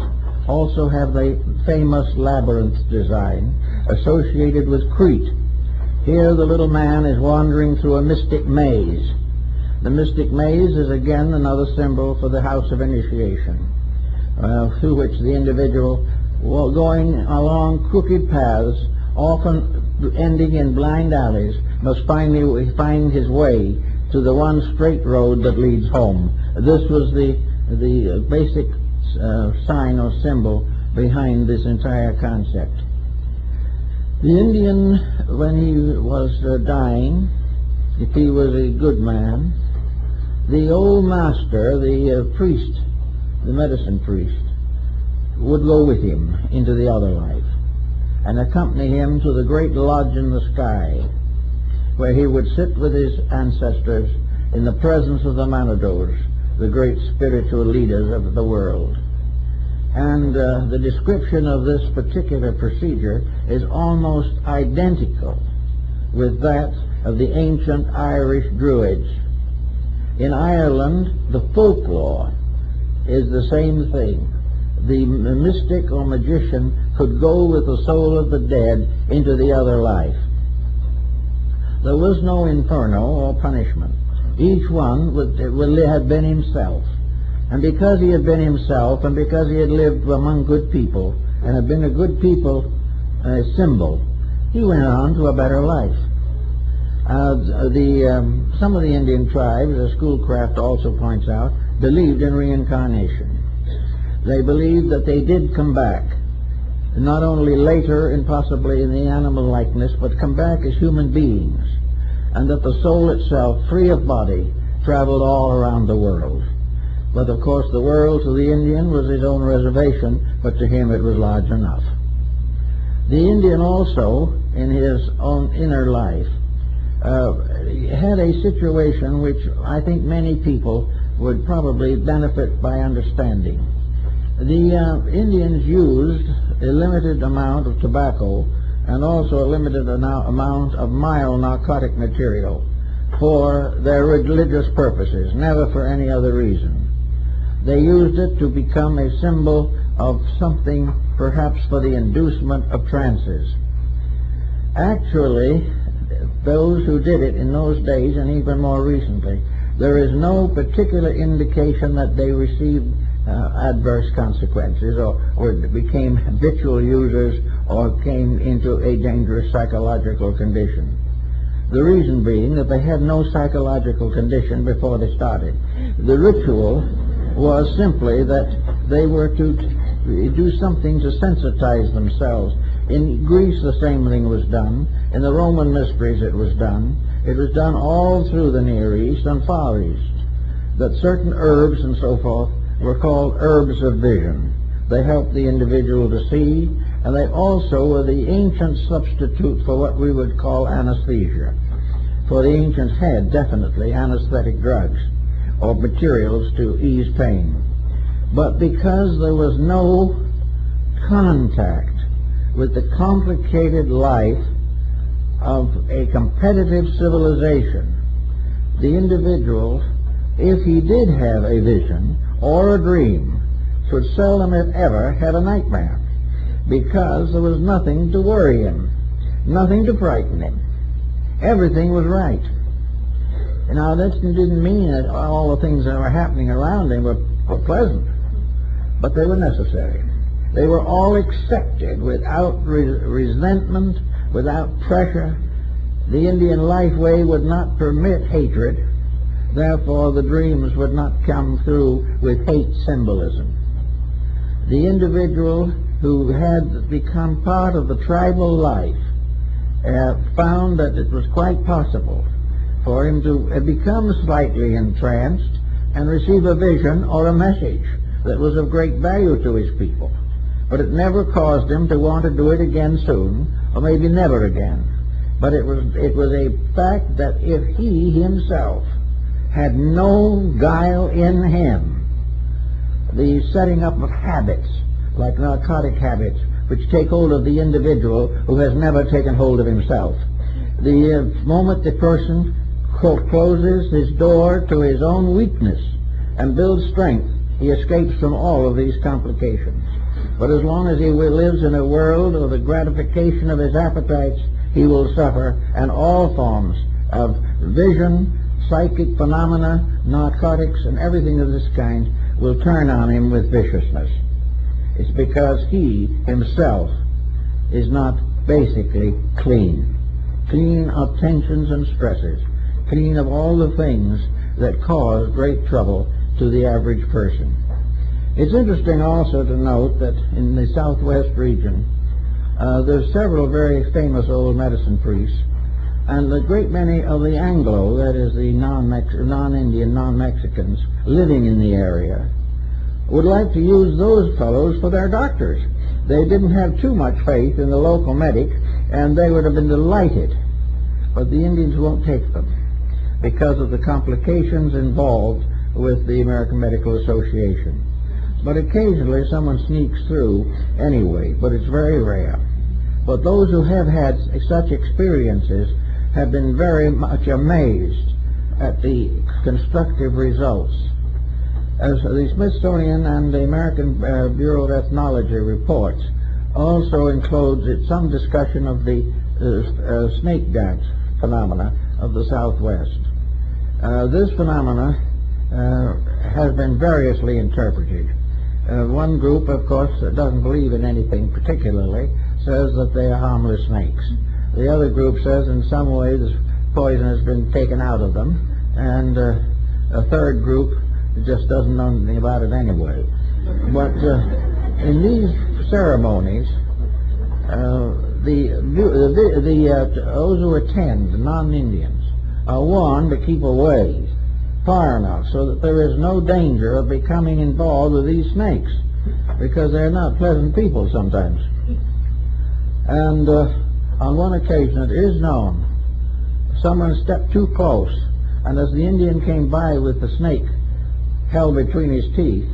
[SPEAKER 1] also have the famous labyrinth design associated with Crete. Here the little man is wandering through a mystic maze. The mystic maze is again another symbol for the house of initiation, through which the individual, going along crooked paths, often ending in blind alleys, must finally find his way to the one straight road that leads home. This was the basic sign or symbol behind this entire concept. The Indian, when he was dying, if he was a good man, the old master, the priest, the medicine priest, would go with him into the other life and accompany him to the great lodge in the sky, where he would sit with his ancestors in the presence of the Manadors, the great spiritual leaders of the world. And the description of this particular procedure is almost identical with that of the ancient Irish Druids. In Ireland, the folklore is the same thing. The mystic or magician could go with the soul of the dead into the other life. There was no inferno or punishment. Each one would have been himself. And because he had been himself, and because he had lived among good people, and had been a good people symbol, he went on to a better life. Some of the Indian tribes, as Schoolcraft also points out, believed in reincarnation. They believed that they did come back, not only later and possibly in the animal likeness, but come back as human beings, and that the soul itself, free of body, traveled all around the world. But of course the world to the Indian was his own reservation, but to him it was large enough. The Indian also, in his own inner life, had a situation which I think many people would probably benefit by understanding. The Indians used a limited amount of tobacco and also a limited amount of mild narcotic material for their religious purposes, never for any other reason. They used it to become a symbol of something perhaps for the inducement of trances. Actually, those who did it in those days and even more recently, there is no particular indication that they received adverse consequences or became habitual users or came into a dangerous psychological condition. The reason being that they had no psychological condition before they started. The ritual was simply that they were to do something to sensitize themselves. In Greece the same thing was done. In the Roman mysteries it was done. It was done all through the Near East and Far East, that certain herbs and so forth were called herbs of vision. They helped the individual to see, and they also were the ancient substitute for what we would call anesthesia. For the ancients had definitely anesthetic drugs or materials to ease pain. But because there was no contact with the complicated life of a competitive civilization, the individual, if he did have a vision or a dream, should seldom, if ever, have a nightmare, because there was nothing to worry him, nothing to frighten him. Everything was right. Now, that didn't mean that all the things that were happening around him were pleasant, but they were necessary. They were all accepted without resentment, without pressure. The Indian life way would not permit hatred. Therefore, the dreams would not come through with hate symbolism. The individual who had become part of the tribal life found that it was quite possible for him to become slightly entranced and receive a vision or a message that was of great value to his people. But it never caused him to want to do it again soon, or maybe never again. But it was a fact that if he himself had no guile in him, the setting up of habits, like narcotic habits, which take hold of the individual who has never taken hold of himself. The moment the person closes his door to his own weakness and builds strength, he escapes from all of these complications. But as long as he lives in a world of the gratification of his appetites, he will suffer, and all forms of vision, psychic phenomena, narcotics, and everything of this kind will turn on him with viciousness. It's because he himself is not basically clean. Clean of tensions and stresses. Clean of all the things that cause great trouble to the average person. It's interesting also to note that in the southwest region, there's several very famous old medicine priests, and a great many of the Anglo, that is the non-Indian, non-Mexicans living in the area, would like to use those fellows for their doctors. They didn't have too much faith in the local medic, and they would have been delighted. But the Indians won't take them because of the complications involved with the American Medical Association. But occasionally someone sneaks through anyway, but it's very rare. But those who have had such experiences have been very much amazed at the constructive results. As the Smithsonian and the American Bureau of Ethnology reports also includes some discussion of the snake dance phenomena of the Southwest. This phenomena has been variously interpreted. One group, of course, that doesn't believe in anything particularly, says that they are harmless snakes. The other group says in some way the poison has been taken out of them, and a third group just doesn't know anything about it anyway. But in these ceremonies, those who attend, the non-Indians, are warned to keep away far enough so that there is no danger of becoming involved with these snakes, because they're not pleasant people sometimes. And on one occasion it is known, someone stepped too close, and as the Indian came by with the snake held between his teeth,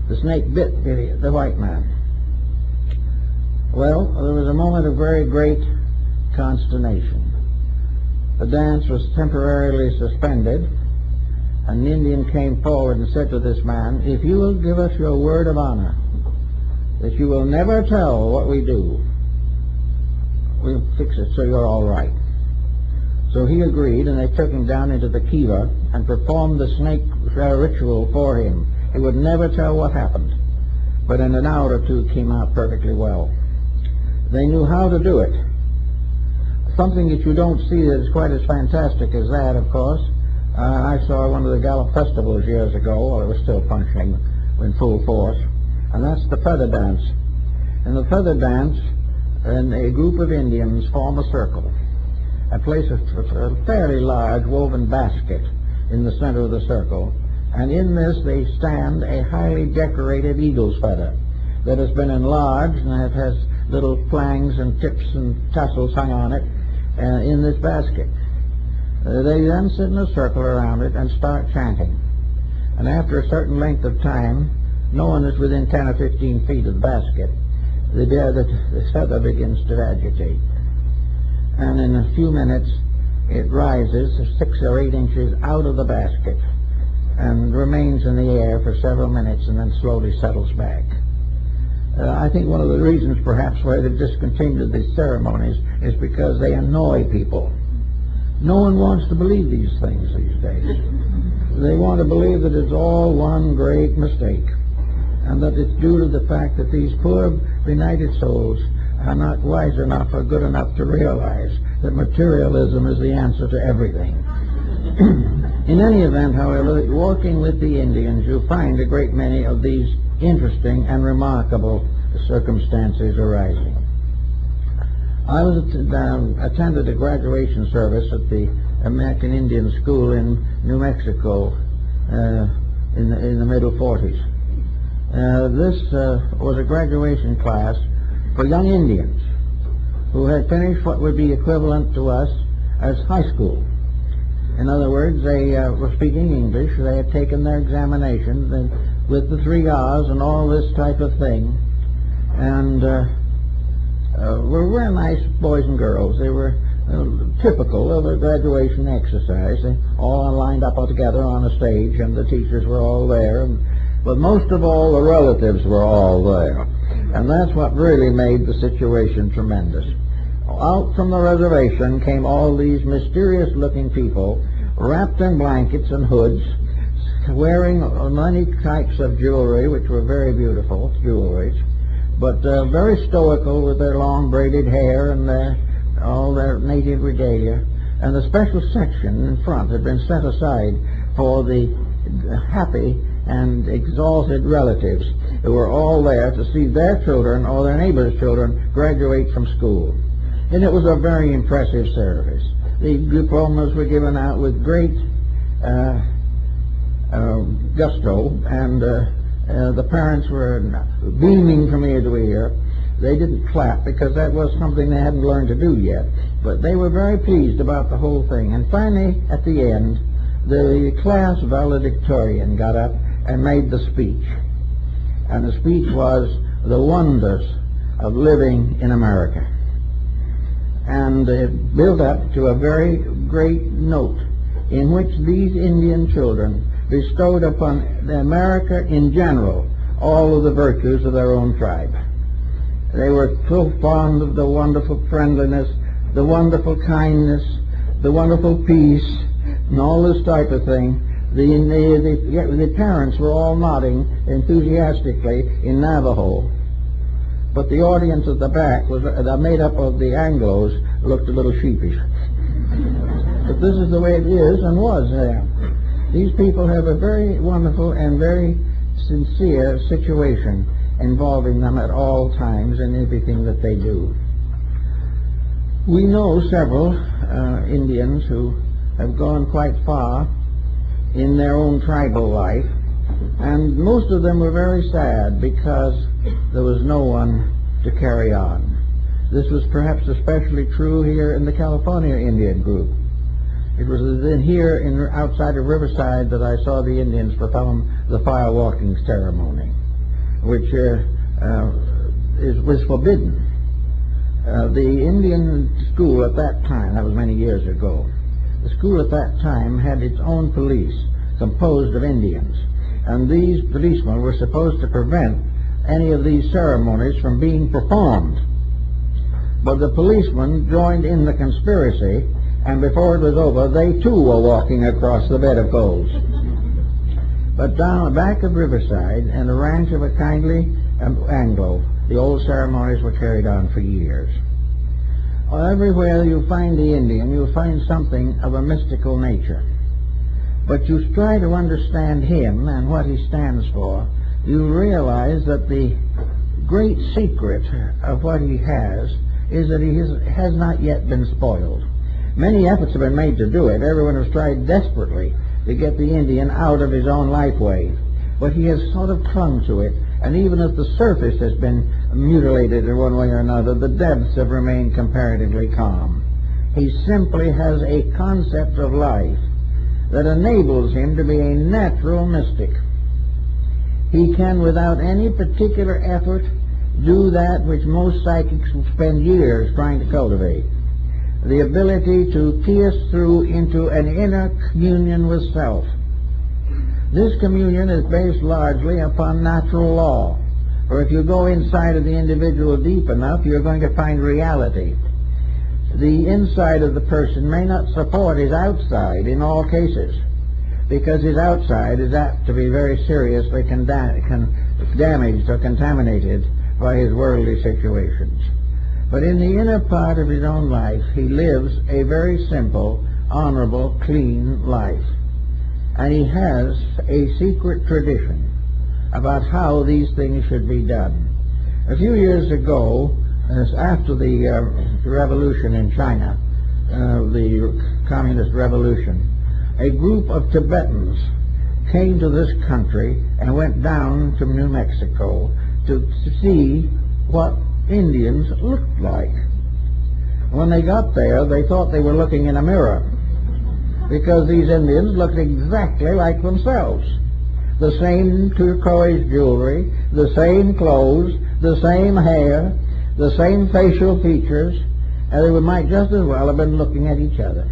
[SPEAKER 1] the snake bit the white man. Well, there was a moment of very great consternation. The dance was temporarily suspended, and the Indian came forward and said to this man, "If you will give us your word of honor that you will never tell what we do. We'll fix it so you're all right. So he agreed, and they took him down into the kiva and performed the snake ritual for him. He would never tell what happened, but in an hour or two came out perfectly well. They knew how to do it. Something that you don't see that is quite as fantastic as that, of course. I saw one of the Gallup festivals years ago, while it was still functioning in full force, and that's the feather dance. In the feather dance, and a group of Indians form a circle and place a fairly large woven basket in the center of the circle, and in this they stand a highly decorated eagle's feather that has been enlarged, and it has little flangs and tips and tassels hung on it in this basket. They then sit in a circle around it and start chanting, and after a certain length of time, no one is within 10 or 15 feet of the basket, the feather begins to agitate, and in a few minutes it rises 6 or 8 inches out of the basket and remains in the air for several minutes and then slowly settles back. I think one of the reasons perhaps why they discontinued these ceremonies is because they annoy people. No one wants to believe these things these days. They want to believe that it's all one great mistake, and that it's due to the fact that these poor benighted souls are not wise enough or good enough to realize that materialism is the answer to everything. In any event, however, walking with the Indians, you find a great many of these interesting and remarkable circumstances arising. I attended a graduation service at the American Indian School in New Mexico in the middle 40s. This was a graduation class for young Indians who had finished what would be equivalent to us as high school. In other words, they were speaking English. They had taken their examinations with the 3 R's and all this type of thing, and were very nice boys and girls. They were typical of a graduation exercise. They all lined up all together on a stage, and the teachers were all there, but most of all the relatives were all there, and that's what really made the situation tremendous. Out from the reservation came all these mysterious-looking people, wrapped in blankets and hoods, wearing many types of jewelry, which were very beautiful jewelries, but very stoical with their long braided hair and all their native regalia. And the special section in front had been set aside for the happy and exalted relatives who were all there to see their children or their neighbors' children graduate from school. And it was a very impressive service. The diplomas were given out with great gusto, and the parents were beaming from ear to ear. They didn't clap because that was something they hadn't learned to do yet, but they were very pleased about the whole thing. And finally, at the end, the class valedictorian got up and made the speech. And the speech was the wonders of living in America. And it built up to a very great note in which these Indian children bestowed upon America in general all of the virtues of their own tribe. They were so fond of the wonderful friendliness, the wonderful kindness, the wonderful peace, and all this type of thing. The parents were all nodding enthusiastically in Navajo, but the audience at the back was made up of the Anglos, looked a little sheepish. But this is the way it is and was there. These people have a very wonderful and very sincere situation involving them at all times in everything that they do. We know several Indians who have gone quite far in their own tribal life, and most of them were very sad because there was no one to carry on. This was perhaps especially true here in the California Indian group. It was then here outside of Riverside that I saw the Indians perform the fire walking ceremony, which was forbidden. The Indian school at that time, that was many years ago, the school at that time had its own police composed of Indians, and these policemen were supposed to prevent any of these ceremonies from being performed. But the policemen joined in the conspiracy, and before it was over, they too were walking across the bed of coals. But down the back of Riverside, in the ranch of a kindly Anglo, the old ceremonies were carried on for years. Everywhere you find the Indian, you find something of a mystical nature. But you try to understand him and what he stands for, you realize that the great secret of what he has is that he has not yet been spoiled. Many efforts have been made to do it. Everyone has tried desperately to get the Indian out of his own life way. But he has sort of clung to it, and even if the surface has been mutilated in one way or another, the depths have remained comparatively calm. He simply has a concept of life that enables him to be a natural mystic. He can, without any particular effort, do that which most psychics will spend years trying to cultivate: the ability to pierce through into an inner communion with self. This communion is based largely upon natural law, for if you go inside of the individual deep enough, you're going to find reality. The inside of the person may not support his outside in all cases, because his outside is apt to be very seriously damaged or contaminated by his worldly situations. But in the inner part of his own life, he lives a very simple, honorable, clean life. And he has a secret tradition about how these things should be done. A few years ago, after the revolution in China, the communist revolution, a group of Tibetans came to this country and went down to New Mexico to see what Indians looked like. When they got there, they thought they were looking in a mirror, because these Indians looked exactly like themselves. The same turquoise jewelry, the same clothes, the same hair, the same facial features, and they might just as well have been looking at each other,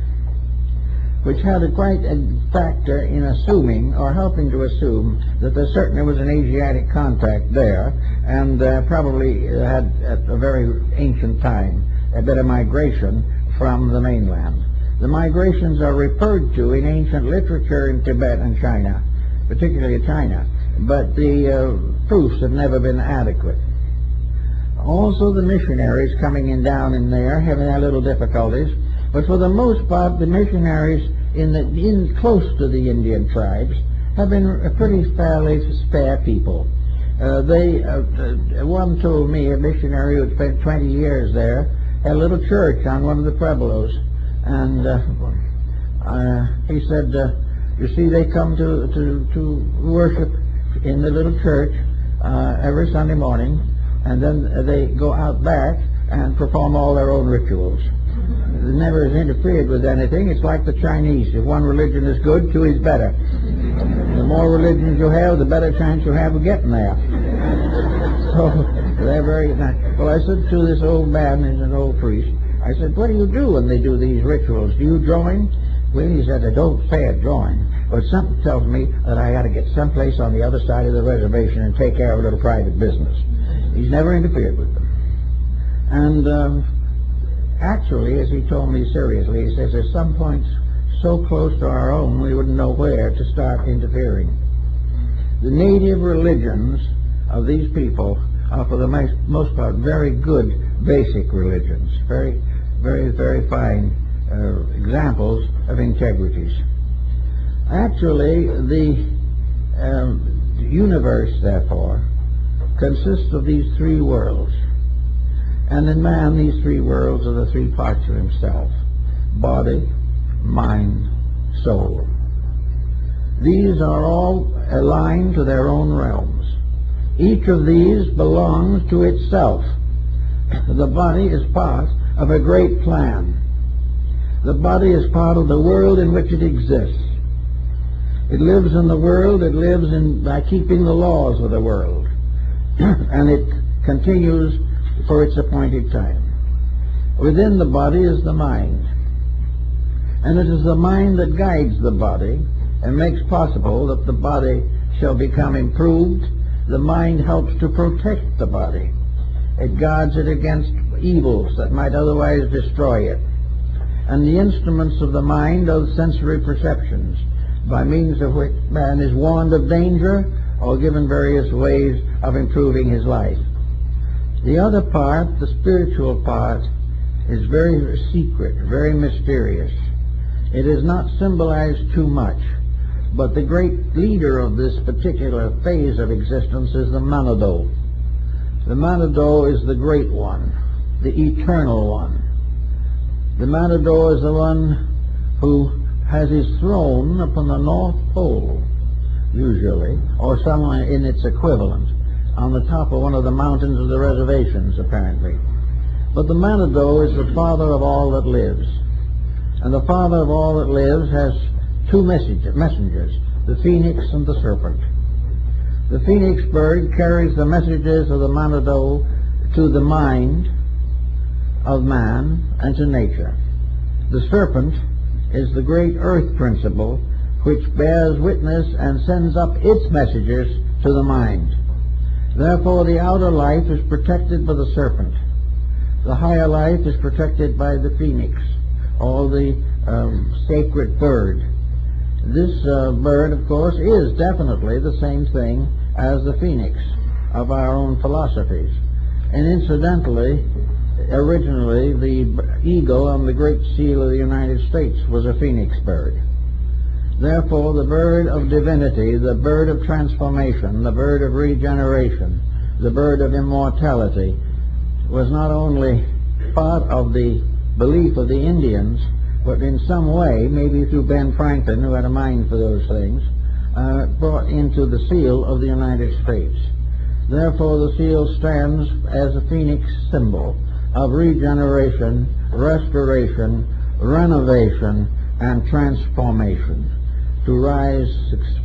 [SPEAKER 1] which had quite a factor in assuming, or helping to assume, that there certainly was an Asiatic contact there, and probably had, at a very ancient time, a bit of migration from the mainland. The migrations are referred to in ancient literature in Tibet and China, particularly China, but the proofs have never been adequate. Also, the missionaries coming in down in there having their little difficulties, but for the most part, the missionaries in close to the Indian tribes have been pretty fairly spare people. One told me, a missionary who had spent 20 years there, had a little church on one of the pueblos, and he said, you see, they come to worship in the little church every Sunday morning, and then they go out back and perform all their own rituals. It never is interfered with anything. It's like the Chinese. If one religion is good, two is better. The more religions you have, the better chance you have of getting there. So they're very nice. Well, I said to this old man, he's an old priest, I said, what do you do when they do these rituals? Do you join? Well, he said, I don't say I join, but something tells me that I got to get someplace on the other side of the reservation and take care of a little private business. He's never interfered with them. And actually, as he told me seriously, he says there's some points so close to our own we wouldn't know where to start interfering. The native religions of these people are for the most part very good basic religions, very, very, very fine examples of integrities. Actually, the universe, therefore, consists of these three worlds. And in man, these three worlds are the three parts of himself: body, mind, soul. These are all aligned to their own realms. Each of these belongs to itself. The body is part of a great plan. The body is part of the world in which it exists. It lives in the world, it lives by keeping the laws of the world. And it continues for its appointed time. Within the body is the mind. And it is the mind that guides the body and makes possible that the body shall become improved The mind helps to protect the body. It guards it against evils that might otherwise destroy it. And the instruments of the mind are the sensory perceptions, by means of which man is warned of danger or given various ways of improving his life. The other part, the spiritual part, is very secret, very mysterious. It is not symbolized too much, but the great leader of this particular phase of existence is the Manado. The Manado is the great one, the eternal one. The Manado is the one who has his throne upon the North Pole, usually, or somewhere in its equivalent, on the top of one of the mountains of the reservations, apparently. But the Manado is the father of all that lives. And the father of all that lives has two messengers, the phoenix and the serpent. The phoenix bird carries the messages of the Manado to the mind of man and to nature. The serpent is the great earth principle which bears witness and sends up its messages to the mind. Therefore, the outer life is protected by the serpent. The higher life is protected by the phoenix, or the sacred bird. This bird, of course, is definitely the same thing as the phoenix of our own philosophies. And incidentally, originally, the eagle on the Great Seal of the United States was a phoenix bird. Therefore, the bird of divinity, the bird of transformation, the bird of regeneration, the bird of immortality, was not only part of the belief of the Indians, but in some way, maybe through Ben Franklin, who had a mind for those things, brought into the seal of the United States. Therefore, the seal stands as a phoenix symbol of regeneration, restoration, renovation, and transformation, to rise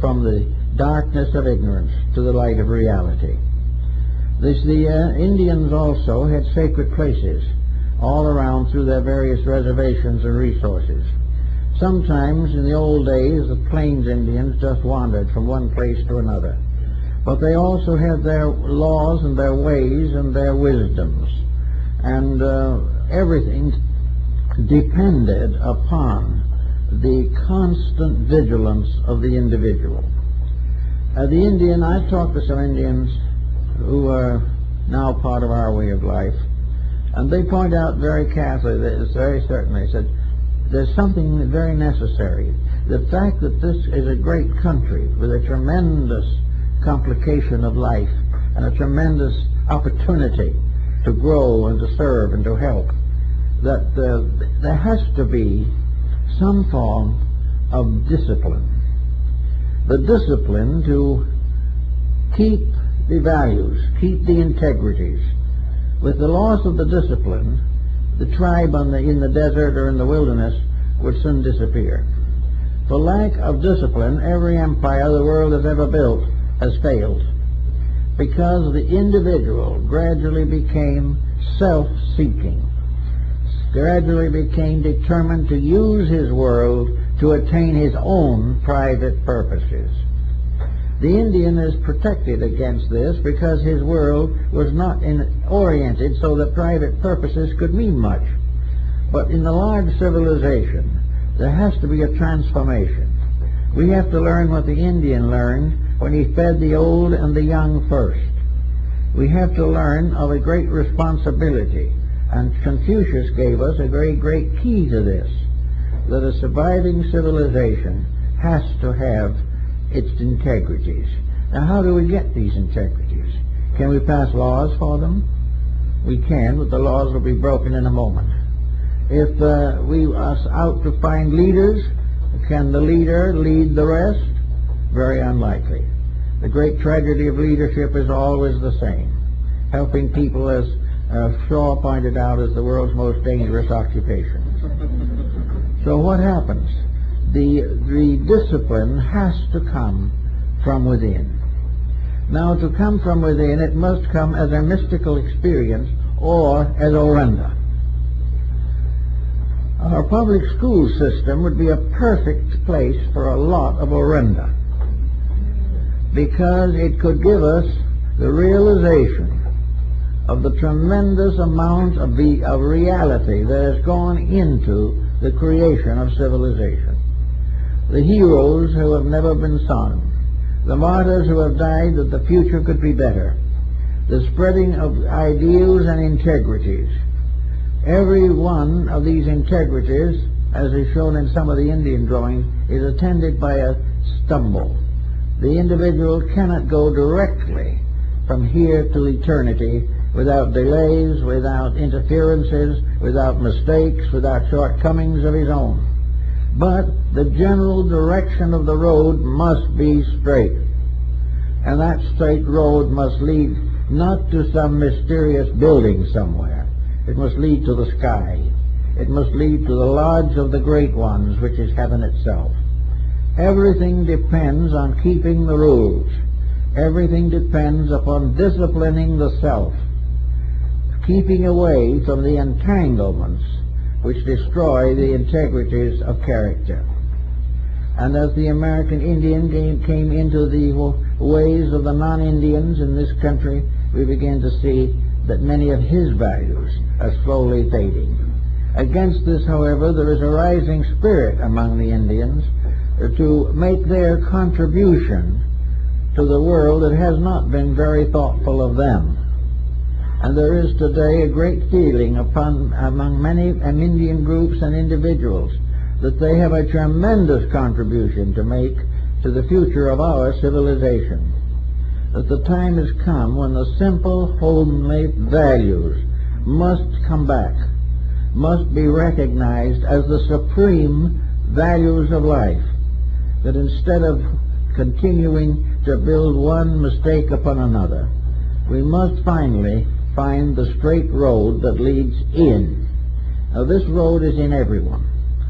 [SPEAKER 1] from the darkness of ignorance to the light of reality. The Indians also had sacred places all around through their various reservations and resources. Sometimes in the old days the Plains Indians just wandered from one place to another, but they also had their laws and their ways and their wisdoms, and everything depended upon the constant vigilance of the individual. I've talked to some Indians who are now part of our way of life, and they point out very carefully, very certainly, said, there's something very necessary. The fact that this is a great country with a tremendous complication of life and a tremendous opportunity to grow and to serve and to help, that there has to be some form of discipline. The discipline to keep the values, keep the integrities. With the loss of the discipline, the tribe in the desert or in the wilderness would soon disappear. For lack of discipline, every empire the world has ever built has failed, because the individual gradually became self-seeking, gradually became determined to use his world to attain his own private purposes. The Indian is protected against this because his world was not oriented so that private purposes could mean much. But in the large civilization, there has to be a transformation. We have to learn what the Indian learned when he fed the old and the young first. We have to learn of a great responsibility, and Confucius gave us a very great key to this, that a surviving civilization has to have its integrities. Now, how do we get these integrities? Can we pass laws for them? We can, but the laws will be broken in a moment. If we are out to find leaders, can the leader lead the rest? Very unlikely. The great tragedy of leadership is always the same. Helping people, as Shaw pointed out, is the world's most dangerous occupation. So what happens? The discipline has to come from within. Now, to come from within, it must come as a mystical experience or as orenda. Our public school system would be a perfect place for a lot of orenda, because it could give us the realization of the tremendous amount of reality that has gone into the creation of civilization. The heroes who have never been sung, the martyrs who have died that the future could be better, the spreading of ideals and integrities. Every one of these integrities, as is shown in some of the Indian drawings, is attended by a stumble. The individual cannot go directly from here to eternity without delays, without interferences, without mistakes, without shortcomings of his own. But the general direction of the road must be straight. And that straight road must lead not to some mysterious building somewhere. It must lead to the sky. It must lead to the lodge of the great ones, which is heaven itself. Everything depends on keeping the rules. Everything depends upon disciplining the self, keeping away from the entanglements which destroy the integrities of character. And as the American Indian came into the ways of the non-Indians in this country, we began to see that many of his values are slowly fading. Against this, however, there is a rising spirit among the Indians to make their contribution to the world that has not been very thoughtful of them. And there is today a great feeling among many Indian groups and individuals that they have a tremendous contribution to make to the future of our civilization. That the time has come when the simple, homely values must come back, must be recognized as the supreme values of life. That instead of continuing to build one mistake upon another, we must finally find the straight road that leads in. Now this road is in everyone.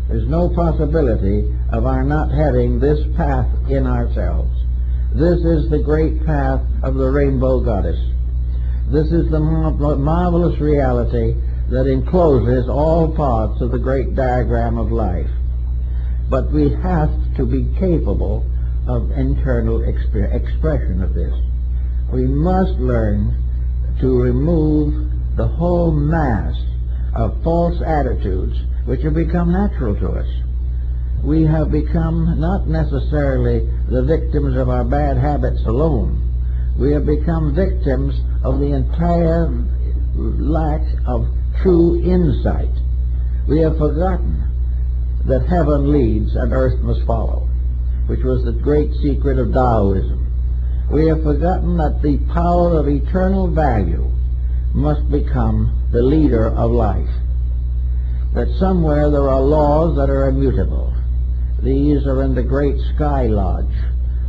[SPEAKER 1] There's no possibility of our not having this path in ourselves. This is the great path of the Rainbow Goddess. This is the marvelous reality that encloses all parts of the great diagram of life. But we have to be capable of internal expression of this. We must learn to remove the whole mass of false attitudes which have become natural to us. We have become not necessarily the victims of our bad habits alone. We have become victims of the entire lack of true insight. We have forgotten that heaven leads and earth must follow, which was the great secret of Taoism. We have forgotten that the power of eternal value must become the leader of life. That somewhere there are laws that are immutable. These are in the great sky lodge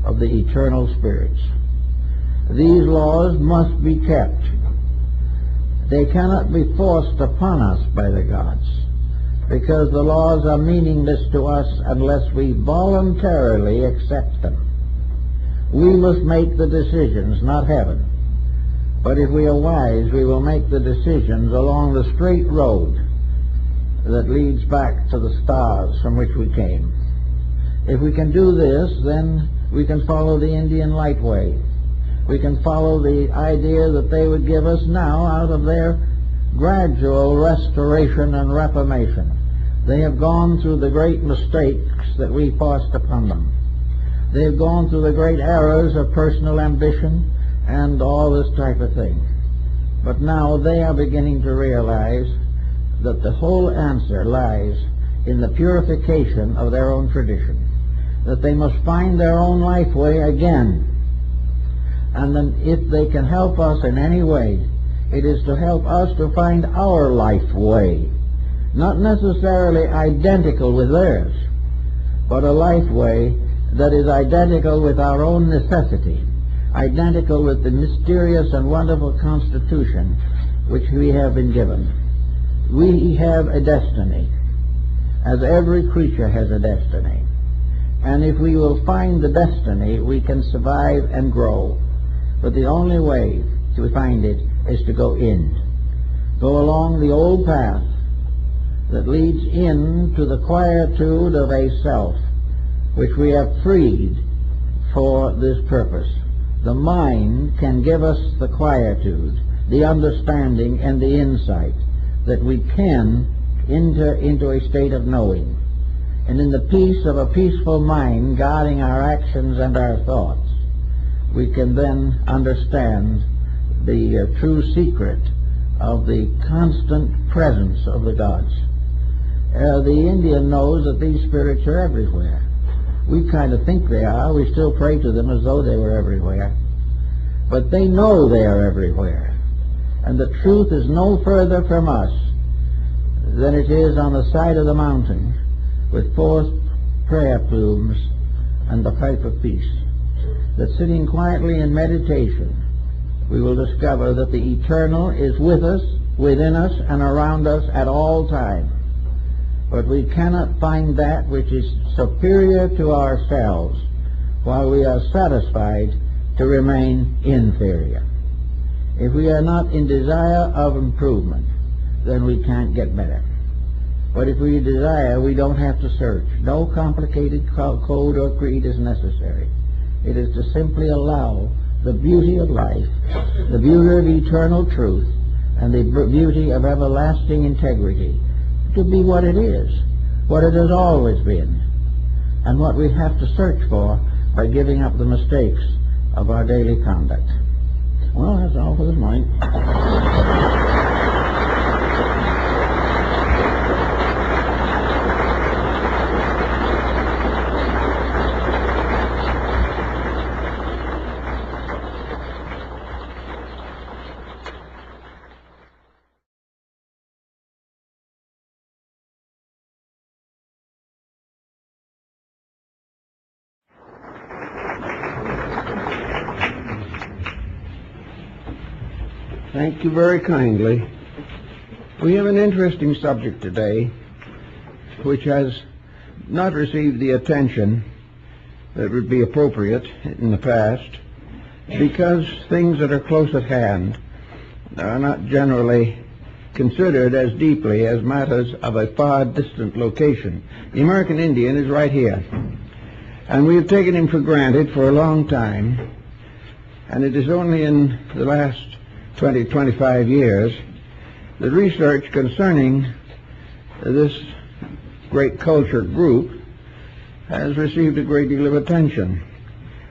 [SPEAKER 1] of the eternal spirits. These laws must be kept. They cannot be forced upon us by the gods, because the laws are meaningless to us unless we voluntarily accept them. We must make the decisions, not heaven. But if we are wise, we will make the decisions along the straight road that leads back to the stars from which we came. If we can do this, then we can follow the Indian light way. We can follow the idea that they would give us now out of their gradual restoration and reformation. They have gone through the great mistakes that we forced upon them. They have gone through the great errors of personal ambition and all this type of thing. But now they are beginning to realize that the whole answer lies in the purification of their own tradition, that they must find their own life way again. And then if they can help us in any way, it is to help us to find our life way, not necessarily identical with theirs, but a life way that is identical with our own necessity, identical with the mysterious and wonderful constitution which we have been given. We have a destiny, as every creature has a destiny. And if we will find the destiny, we can survive and grow. But the only way to find it is to go in. Go along the old path that leads in to the quietude of a self which we have freed for this purpose, The mind can give us the quietude, the understanding, and the insight that we can enter into a state of knowing. And in the peace of a peaceful mind guarding our actions and our thoughts, we can then understand the true secret of the constant presence of the gods. The Indian knows that these spirits are everywhere. We kind of think they are. We still pray to them as though they were everywhere. But they know they are everywhere. And the truth is no further from us than it is on the side of the mountain with 4 prayer plumes and the pipe of peace. That sitting quietly in meditation, we will discover that the eternal is with us, within us, and around us at all times. But we cannot find that which is superior to ourselves while we are satisfied to remain inferior. If we are not in desire of improvement, then we can't get better. But if we desire, we don't have to search. No complicated code or creed is necessary. It is to simply allow the beauty of life, the beauty of eternal truth, and the beauty of everlasting integrity to be what it is, what it has always been, and what we have to search for by giving up the mistakes of our daily conduct. Well, that's all for this morning. Thank you very kindly. We have an interesting subject today which has not received the attention that would be appropriate in the past because things that are close at hand are not generally considered as deeply as matters of a far distant location. The American Indian is right here, and we have taken him for granted for a long time, and it is only in the last 25 years, the research concerning this great culture group has received a great deal of attention.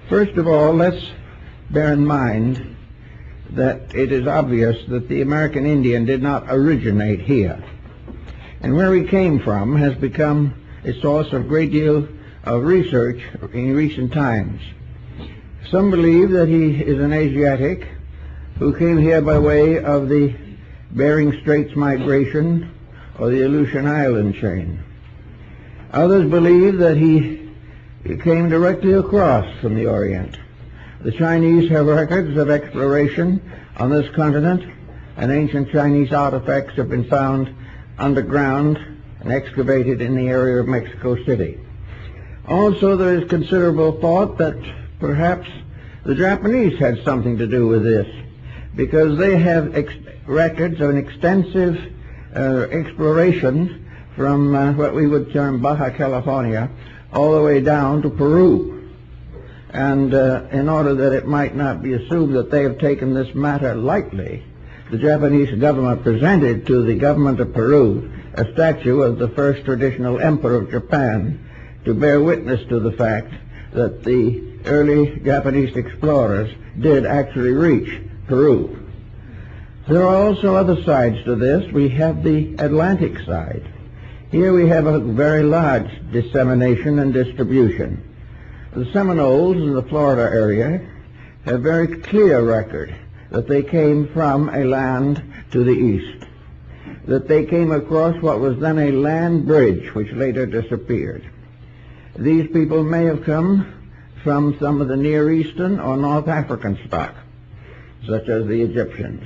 [SPEAKER 1] First of all, let's bear in mind that it is obvious that the American Indian did not originate here. And where he came from has become a source of great deal of research in recent times. Some believe that he is an Asiatic who came here by way of the Bering Straits migration or the Aleutian Island chain. Others believe that he came directly across from the Orient. The Chinese have records of exploration on this continent, and ancient Chinese artifacts have been found underground and excavated in the area of Mexico City. Also, there is considerable thought that perhaps the Japanese had something to do with this, because they have records of an extensive exploration from what we would term Baja California all the way down to Peru. And in order that it might not be assumed that they have taken this matter lightly, the Japanese government presented to the government of Peru a statue of the first traditional emperor of Japan to bear witness to the fact that the early Japanese explorers did actually reach Peru. There are also other sides to this. We have the Atlantic side. Here we have a very large dissemination and distribution. The Seminoles in the Florida area have very clear record that they came from a land to the east, that they came across what was then a land bridge which later disappeared. These people may have come from some of the Near Eastern or North African stock, such as the Egyptians.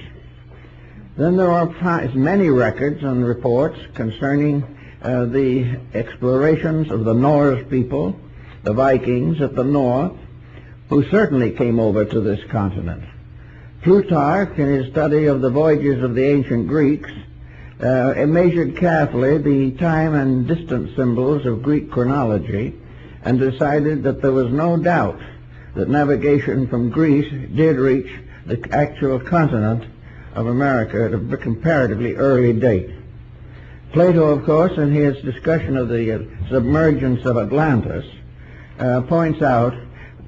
[SPEAKER 1] Then there are many records and reports concerning the explorations of the Norse people, the Vikings at the north, who certainly came over to this continent. Plutarch, in his study of the voyages of the ancient Greeks, measured carefully the time and distance symbols of Greek chronology and decided that there was no doubt that navigation from Greece did reach the actual continent of America at a comparatively early date. Plato, of course, in his discussion of the submergence of Atlantis, points out,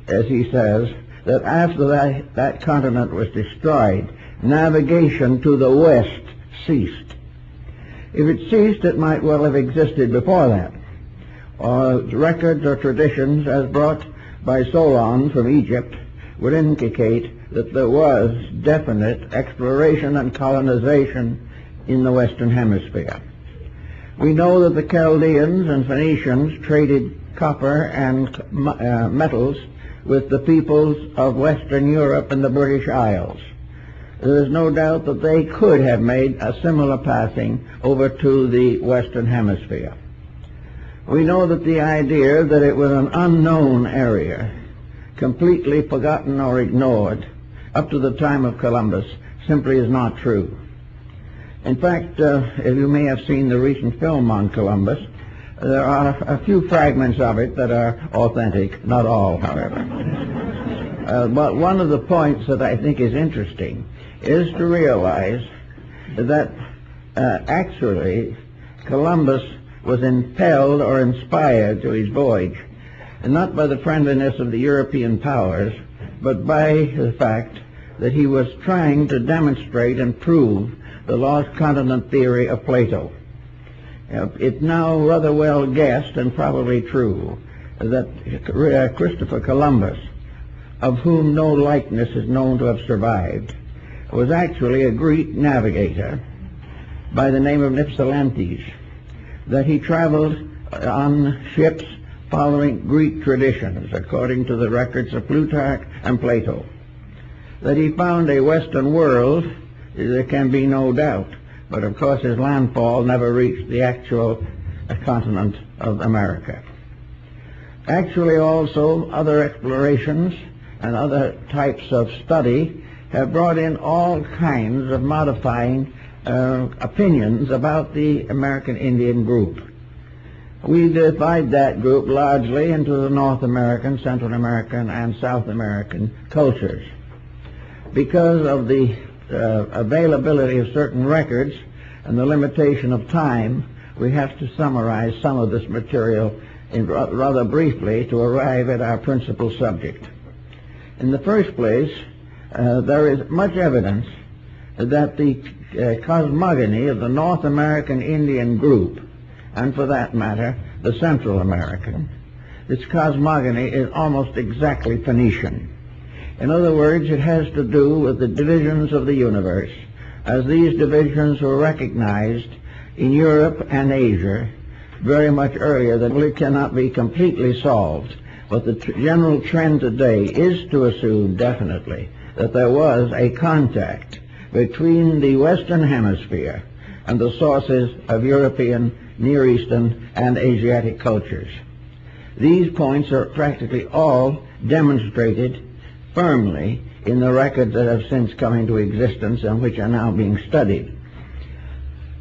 [SPEAKER 1] as he says, that after that continent was destroyed, navigation to the west ceased. If it ceased, it might well have existed before that. Records or traditions as brought by Solon from Egypt would indicate that there was definite exploration and colonization in the Western Hemisphere. We know that the Chaldeans and Phoenicians traded copper and metals with the peoples of Western Europe and the British Isles. There is no doubt that they could have made a similar passing over to the Western Hemisphere. We know that the idea that it was an unknown area, completely forgotten or ignored up to the time of Columbus, simply is not true. In fact, if you may have seen the recent film on Columbus, there are a few fragments of it that are authentic, not all, however. But one of the points that I think is interesting is to realize that actually Columbus was impelled or inspired to his voyage, and not by the friendliness of the European powers, but by the fact that he was trying to demonstrate and prove the lost continent theory of Plato. It's now rather well guessed, and probably true, that Christopher Columbus, of whom no likeness is known to have survived, was actually a Greek navigator by the name of Ypsilantes, that he traveled on ships following Greek traditions, according to the records of Plutarch and Plato. That he found a Western world, there can be no doubt, but of course his landfall never reached the actual continent of America. Actually also other explorations and other types of study have brought in all kinds of modifying opinions about the American Indian group. We divide that group largely into the North American, Central American, and South American cultures. Because of the availability of certain records and the limitation of time, we have to summarize some of this material rather briefly to arrive at our principal subject. In the first place, there is much evidence that the cosmogony of the North American Indian group, and for that matter, the Central American, its cosmogony is almost exactly Phoenician. In other words, it has to do with the divisions of the universe, as these divisions were recognized in Europe and Asia very much earlier than it cannot be completely solved. But the general trend today is to assume definitely that there was a contact between the Western Hemisphere and the sources of European, Near Eastern, and Asiatic cultures. These points are practically all demonstrated firmly in the records that have since come into existence and which are now being studied.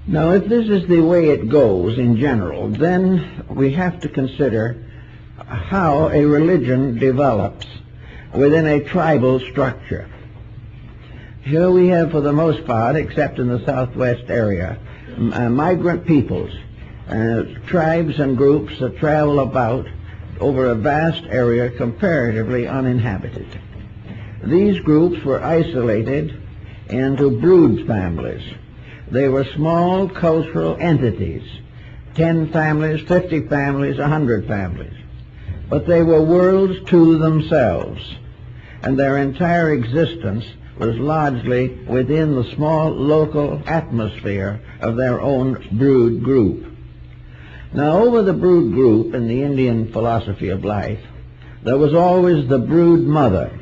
[SPEAKER 1] Now, if this is the way it goes in general, then we have to consider how a religion develops within a tribal structure. Here we have, for the most part, except in the southwest area, migrant peoples, tribes and groups that travel about over a vast area comparatively uninhabited. These groups were isolated into brood families. They were small cultural entities, 10 families, 50 families, 100 families. But they were worlds to themselves, and their entire existence was largely within the small local atmosphere of their own brood group. Now, over the brood group in the Indian philosophy of life, there was always the brood mother,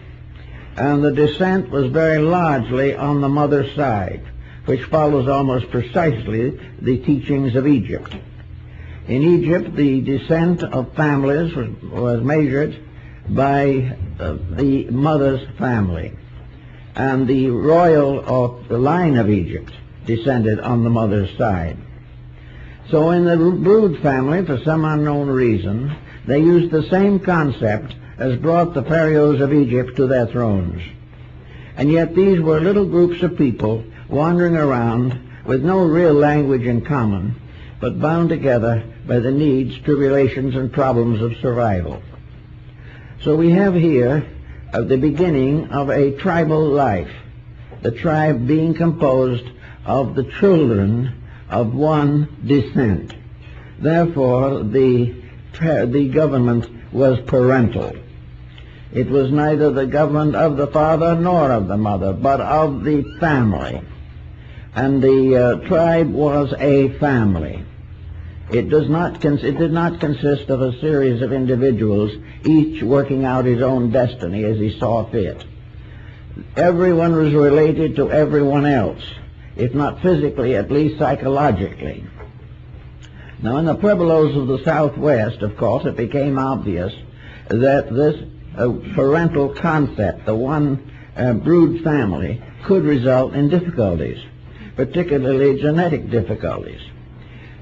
[SPEAKER 1] and the descent was very largely on the mother's side, which follows almost precisely the teachings of Egypt. In Egypt, the descent of families was measured by the mother's family, and the royal of the line of Egypt descended on the mother's side. So in the brood family, for some unknown reason, they used the same concept has brought the pharaohs of Egypt to their thrones. And yet these were little groups of people wandering around with no real language in common, but bound together by the needs, tribulations, and problems of survival. So we have here the beginning of a tribal life, the tribe being composed of the children of one descent. Therefore, the government was parental. It was neither the government of the father nor of the mother, but of the family. And the tribe was a family. It did not consist of a series of individuals, each working out his own destiny as he saw fit. Everyone was related to everyone else, if not physically, at least psychologically. Now, in the Pueblos of the Southwest, of course, it became obvious that this parental concept, the one brood family, could result in difficulties, particularly genetic difficulties.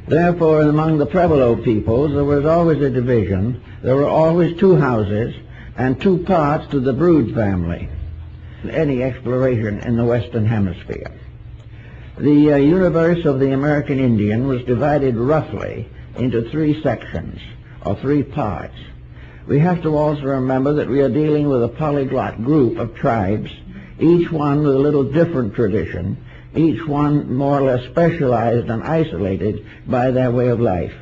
[SPEAKER 1] Therefore, among the Pueblo peoples, there was always a division. There were always two houses and two parts to the brood family. Any exploration in the Western Hemisphere. The universe of the American Indian was divided roughly into three sections, or three parts. We have to also remember that we are dealing with a polyglot group of tribes, each one with a little different tradition, each one more or less specialized and isolated by their way of life.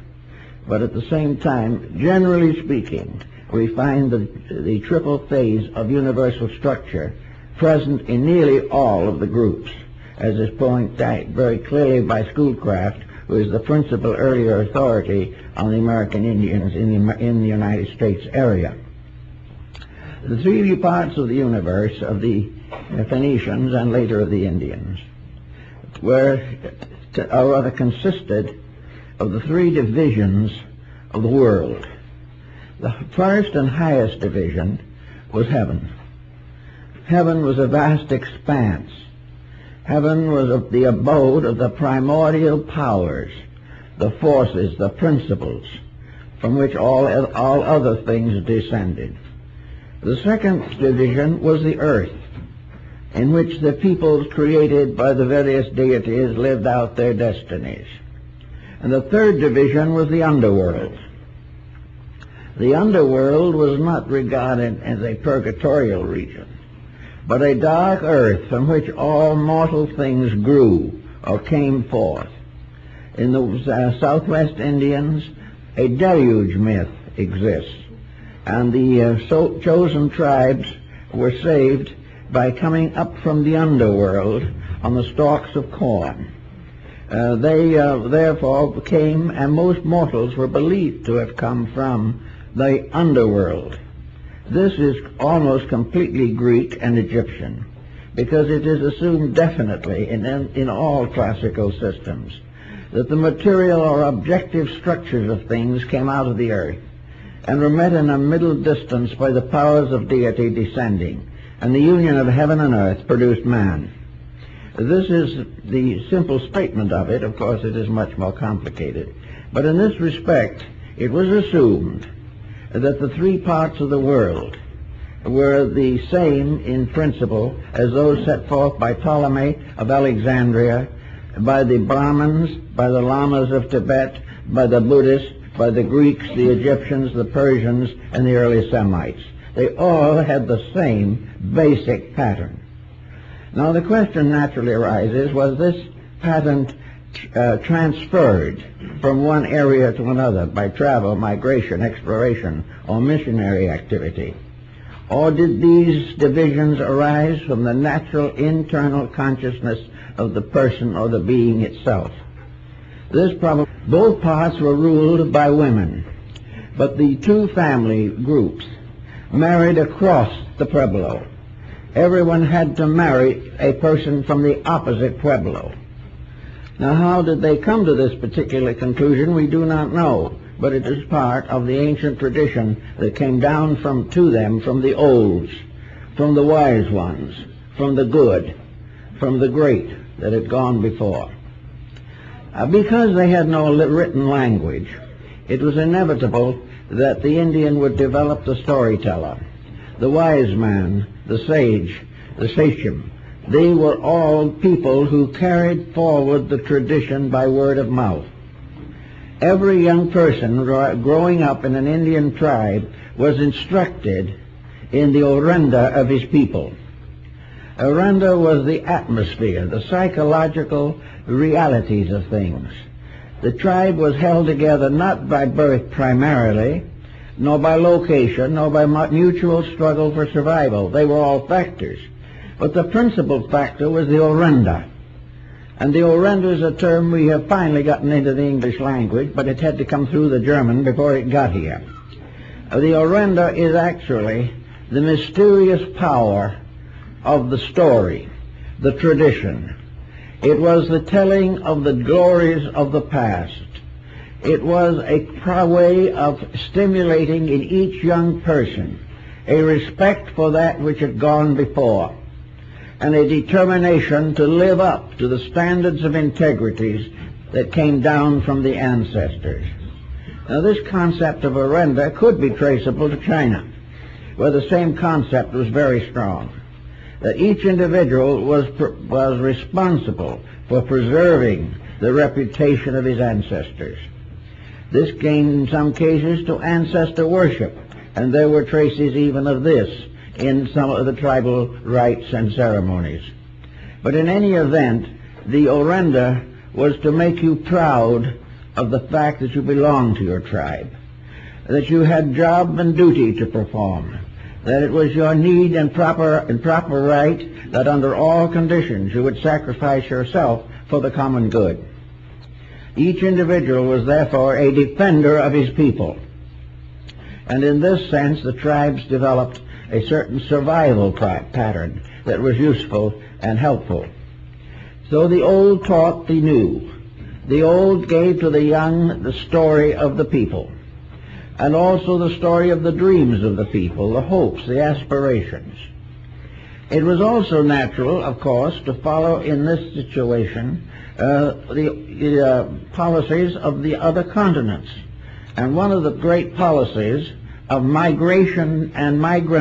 [SPEAKER 1] But at the same time, generally speaking, we find the triple phase of universal structure present in nearly all of the groups, as is pointed out very clearly by Schoolcraft, who is the principal earlier authority on the American Indians in the United States area. The three parts of the universe of the Phoenicians and later of the Indians consisted of the three divisions of the world. The first and highest division was heaven. Heaven was a vast expanse. Heaven was the abode of the primordial powers, the forces, the principles, from which all other things descended. The second division was the earth, in which the peoples created by the various deities lived out their destinies. And the third division was the underworld. The underworld was not regarded as a purgatorial region, but a dark earth from which all mortal things grew or came forth. In the Southwest Indians, a deluge myth exists, and the chosen tribes were saved by coming up from the underworld on the stalks of corn. They therefore came, and most mortals were believed to have come from the underworld. This is almost completely Greek and Egyptian, because it is assumed definitely in all classical systems that the material or objective structures of things came out of the earth and were met in a middle distance by the powers of deity descending, and the union of heaven and earth produced man. This is the simple statement of it. Of course, it is much more complicated. But in this respect, it was assumed that the three parts of the world were the same in principle as those set forth by Ptolemy of Alexandria, by the Brahmins, by the Lamas of Tibet, by the Buddhists, by the Greeks, the Egyptians, the Persians, and the early Semites. They all had the same basic pattern. Now the question naturally arises, was this pattern transferred from one area to another by travel, migration, exploration, or missionary activity? Or did these divisions arise from the natural internal consciousness of the person or the being itself? Both parts were ruled by women, but the two family groups married across the Pueblo. Everyone had to marry a person from the opposite Pueblo. Now, how did they come to this particular conclusion, we do not know, but it is part of the ancient tradition that came down to them from the olds, from the wise ones, from the good, from the great that had gone before. Because they had no written language, it was inevitable that the Indian would develop the storyteller, the wise man, the sage, the sachem. They were all people who carried forward the tradition by word of mouth. Every young person growing up in an Indian tribe was instructed in the orenda of his people. Orenda was the atmosphere, the psychological realities of things. The tribe was held together not by birth primarily, nor by location, nor by mutual struggle for survival. They were all factors. But the principal factor was the orenda. And the orenda is a term we have finally gotten into the English language, but it had to come through the German before it got here. The orenda is actually the mysterious power of the story, the tradition. It was the telling of the glories of the past. It was a way of stimulating in each young person a respect for that which had gone before, and a determination to live up to the standards of integrities that came down from the ancestors. Now, this concept of orenda could be traceable to China, where the same concept was very strong, that each individual was responsible for preserving the reputation of his ancestors. This came in some cases to ancestor worship, and there were traces even of this in some of the tribal rites and ceremonies. But in any event, the orenda was to make you proud of the fact that you belonged to your tribe, that you had job and duty to perform, that it was your need and proper right that under all conditions you would sacrifice yourself for the common good. Each individual was therefore a defender of his people. And in this sense, the tribes developed a certain survival pattern that was useful and helpful. So the old taught the new. The old gave to the young the story of the people, and also the story of the dreams of the people, the hopes, the aspirations. It was also natural, of course, to follow in this situation the policies of the other continents. And one of the great policies of migration and migrant